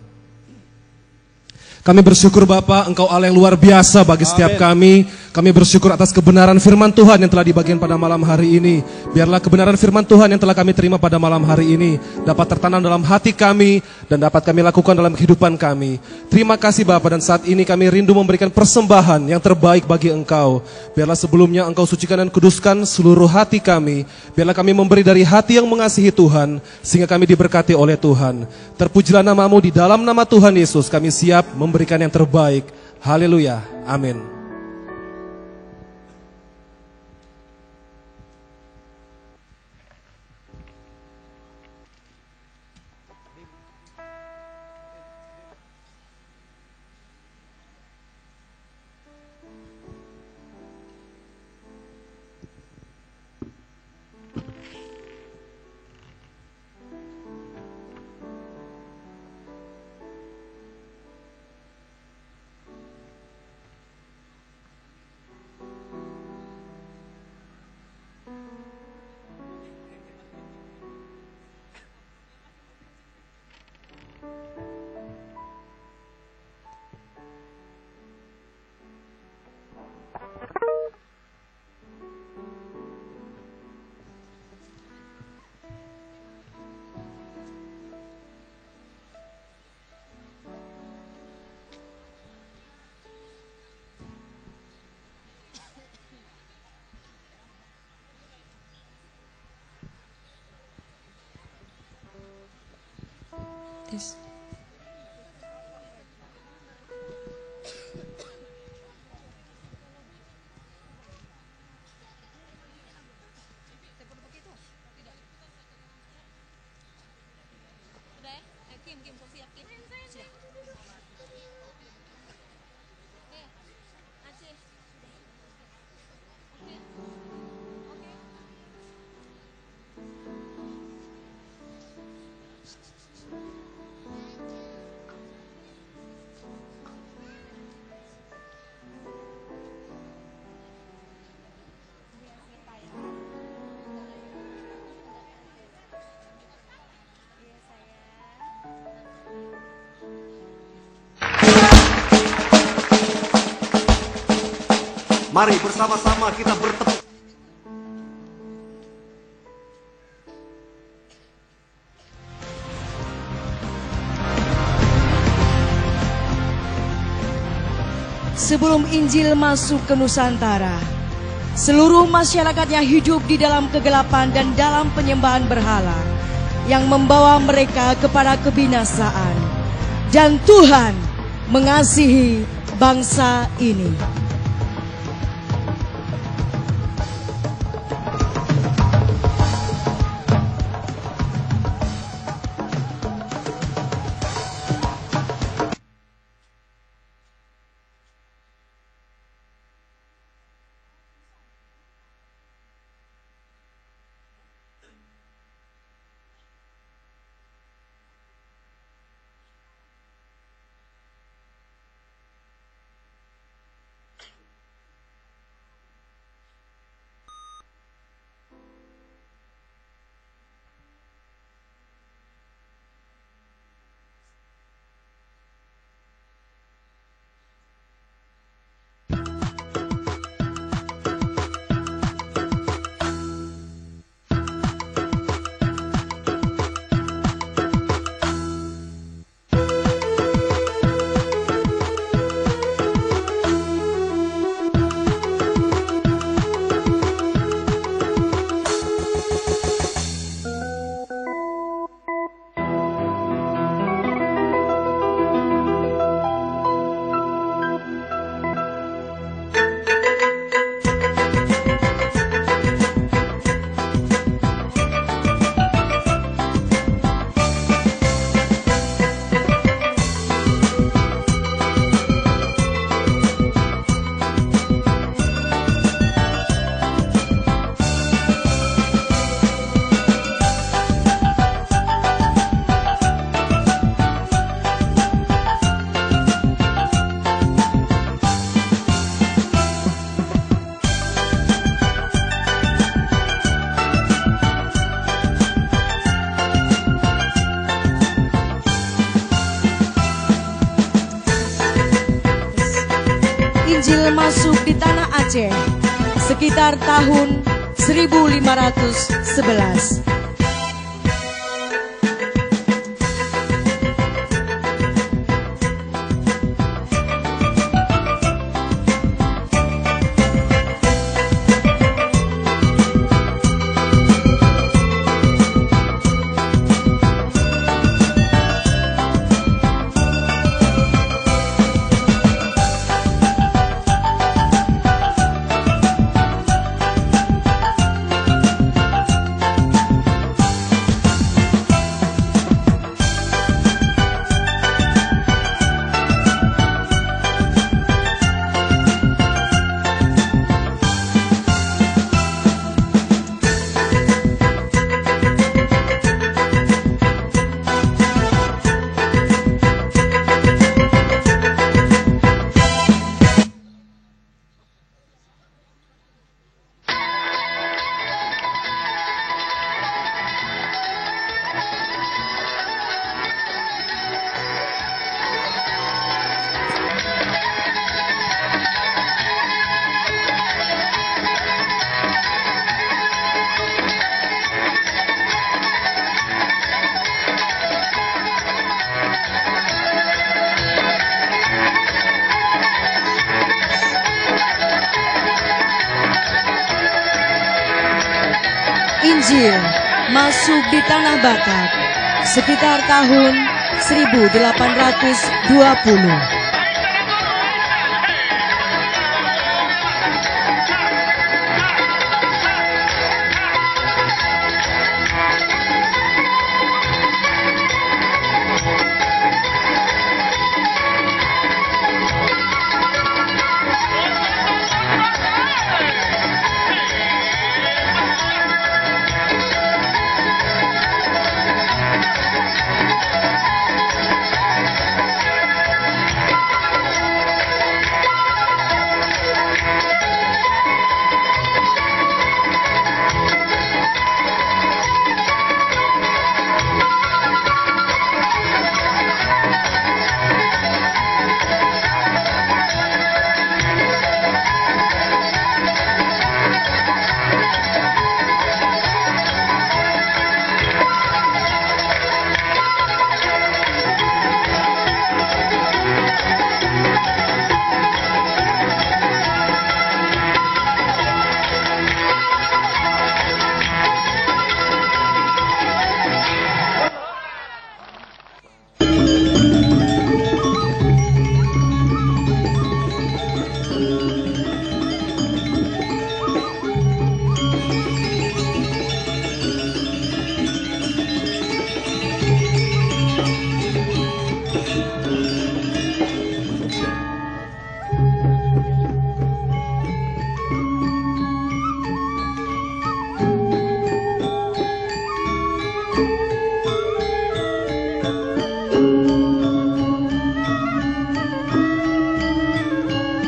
Kami bersyukur Bapa, Engkau Allah yang luar biasa bagi setiap kami. Kami bersyukur atas kebenaran firman Tuhan yang telah dibagikan pada malam hari ini. Biarlah kebenaran firman Tuhan yang telah kami terima pada malam hari ini dapat tertanam dalam hati kami dan dapat kami lakukan dalam kehidupan kami. Terima kasih Bapa, dan saat ini kami rindu memberikan persembahan yang terbaik bagi Engkau. Biarlah sebelumnya Engkau sucikan dan kuduskan seluruh hati kami. Biarlah kami memberi dari hati yang mengasihi Tuhan, sehingga kami diberkati oleh Tuhan. Terpujilah nama-Mu, di dalam nama Tuhan Yesus kami siap memberikan yang terbaik. Haleluya. Amin. Tes. Mari bersama-sama kita bertepuk. Sebelum Injil masuk ke Nusantara, seluruh masyarakat yang hidup di dalam kegelapan dan dalam penyembahan berhala yang membawa mereka kepada kebinasaan. Dan Tuhan mengasihi bangsa ini. Injil masuk di tanah Aceh sekitar tahun 1511. Injil masuk di Tanah Batak sekitar tahun 1820.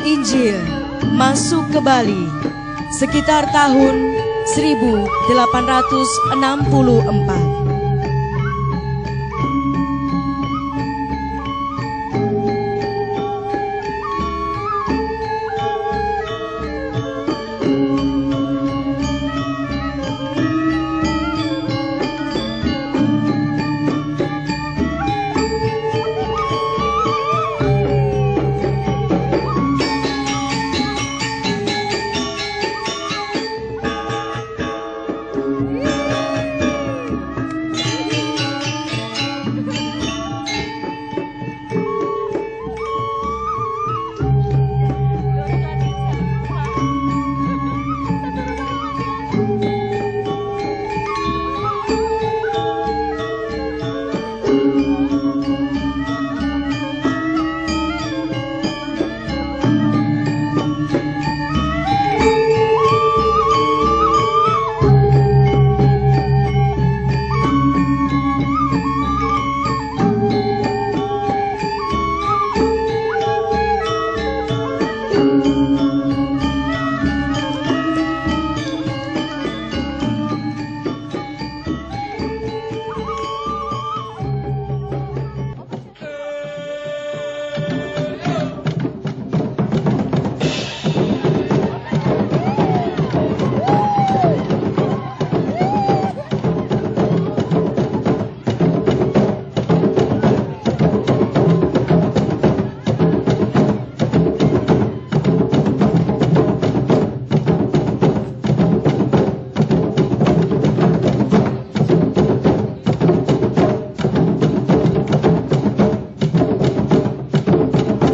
Injil masuk ke Bali sekitar tahun 1864.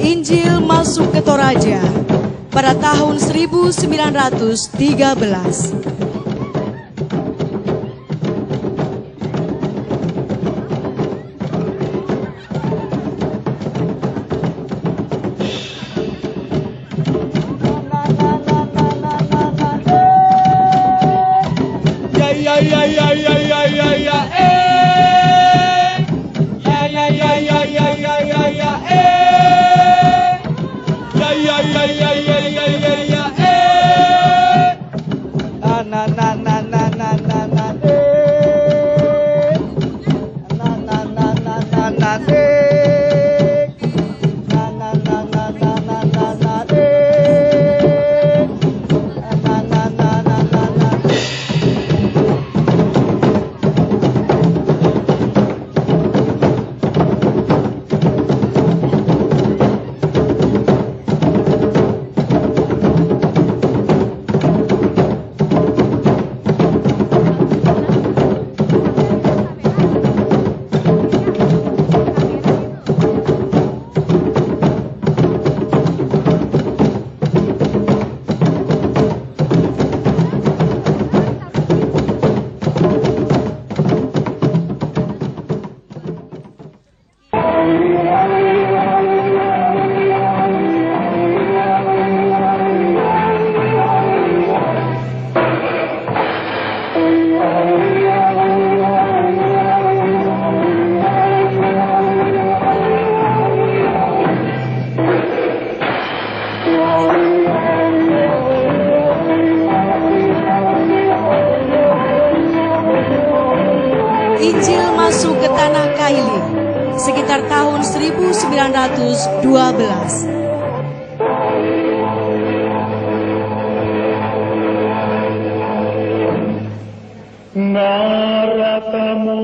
Injil masuk ke Toraja pada tahun 1913. Injil masuk ke tanah Kaili sekitar tahun 1912. Naratamo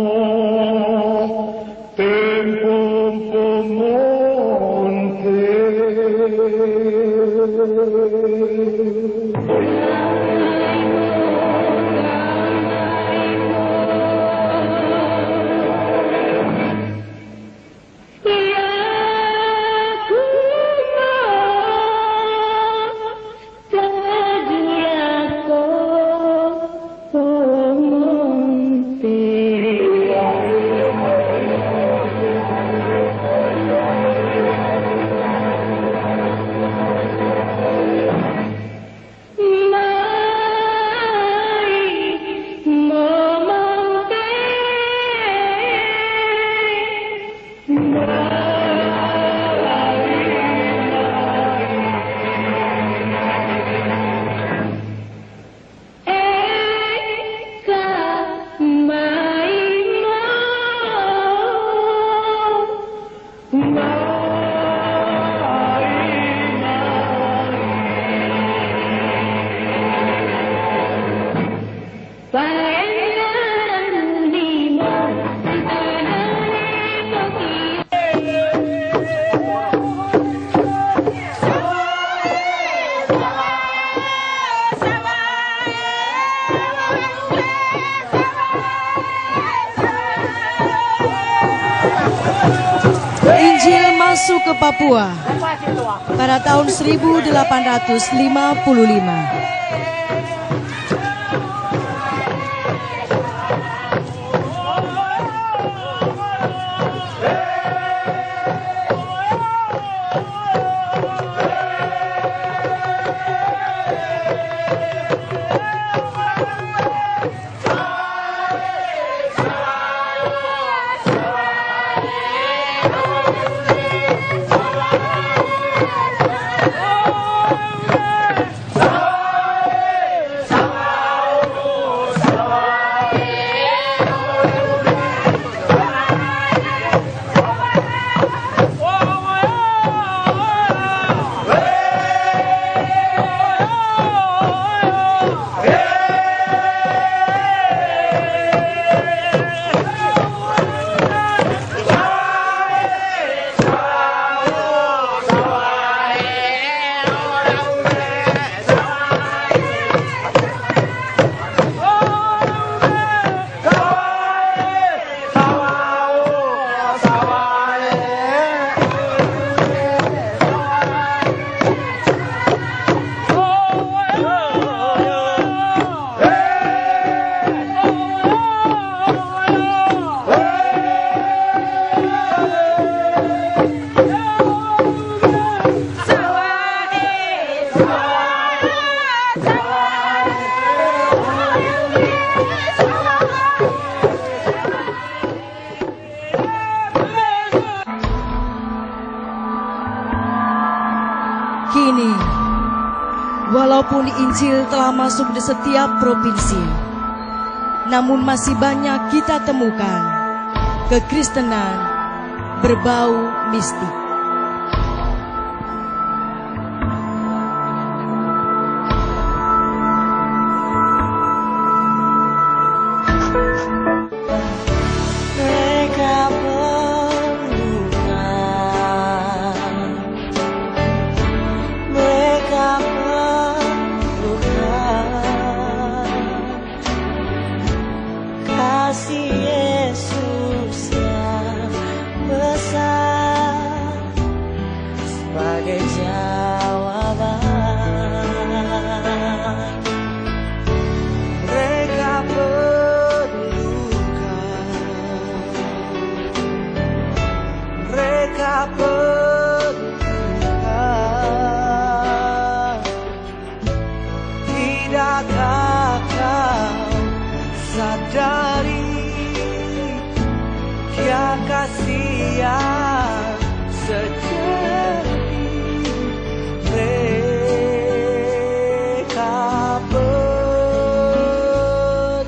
tempum pomonte Injil masuk ke Papua pada tahun 1855. Kini, walaupun Injil telah masuk di setiap provinsi, namun masih banyak kita temukan kekristenan berbau mistik. Kasih Yesus yang besar sebagai jawaban. Mereka perlukan, mereka perlukan. Tidakkah kau sadari dia kasih yang sejati? Mereka perlukan.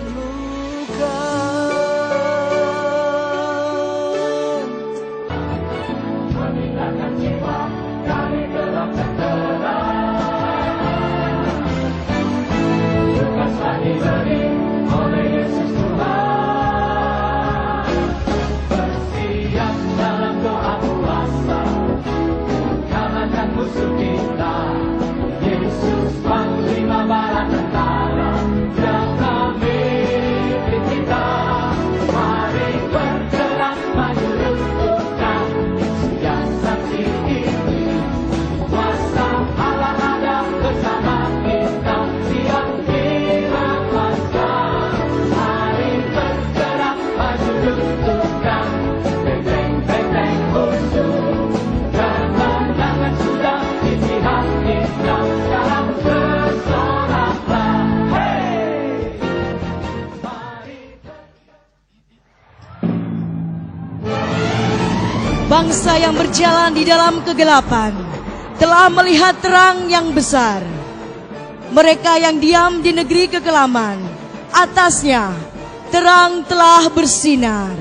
Bangsa yang berjalan di dalam kegelapan telah melihat terang yang besar. Mereka yang diam di negeri kekelaman, atasnya terang telah bersinar.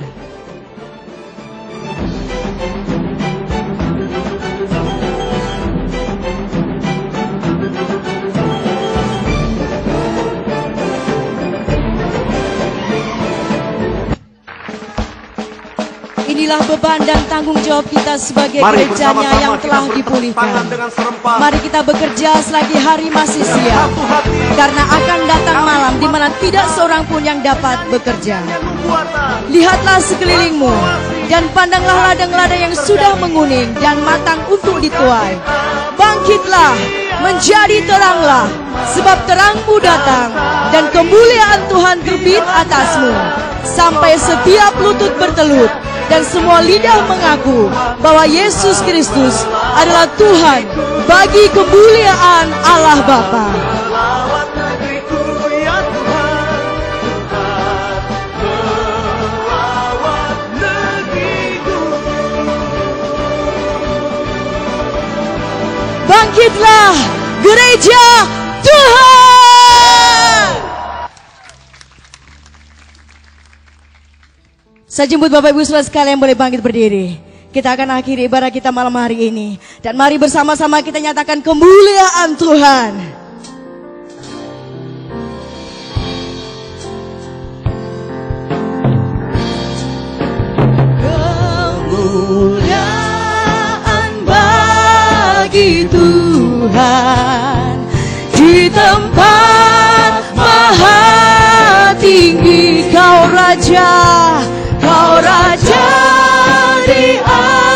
Inilah beban dan tanggung jawab kita sebagai gerejanya yang telah dipulihkan. Mari kita bekerja selagi hari masih siang, karena akan datang malam di mana tidak seorang pun yang dapat bekerja. Lihatlah sekelilingmu dan pandanglah ladang-ladang yang sudah menguning dan matang untuk dituai. Bangkitlah, menjadi teranglah, sebab terangmu datang dan kemuliaan Tuhan terbit atasmu, sampai setiap lutut bertelut dan semua lidah mengaku bahwa Yesus Kristus adalah Tuhan bagi kemuliaan Allah Bapa. Bangkitlah gereja Tuhan. Saya jemput Bapak Ibu Saudara sekalian boleh bangkit berdiri. Kita akan akhiri ibadah kita malam hari ini. Dan mari bersama-sama kita nyatakan kemuliaan Tuhan. Kemuliaan bagi Tuhan di tempat maha tinggi. Kau Raja, Kau Raja di atas.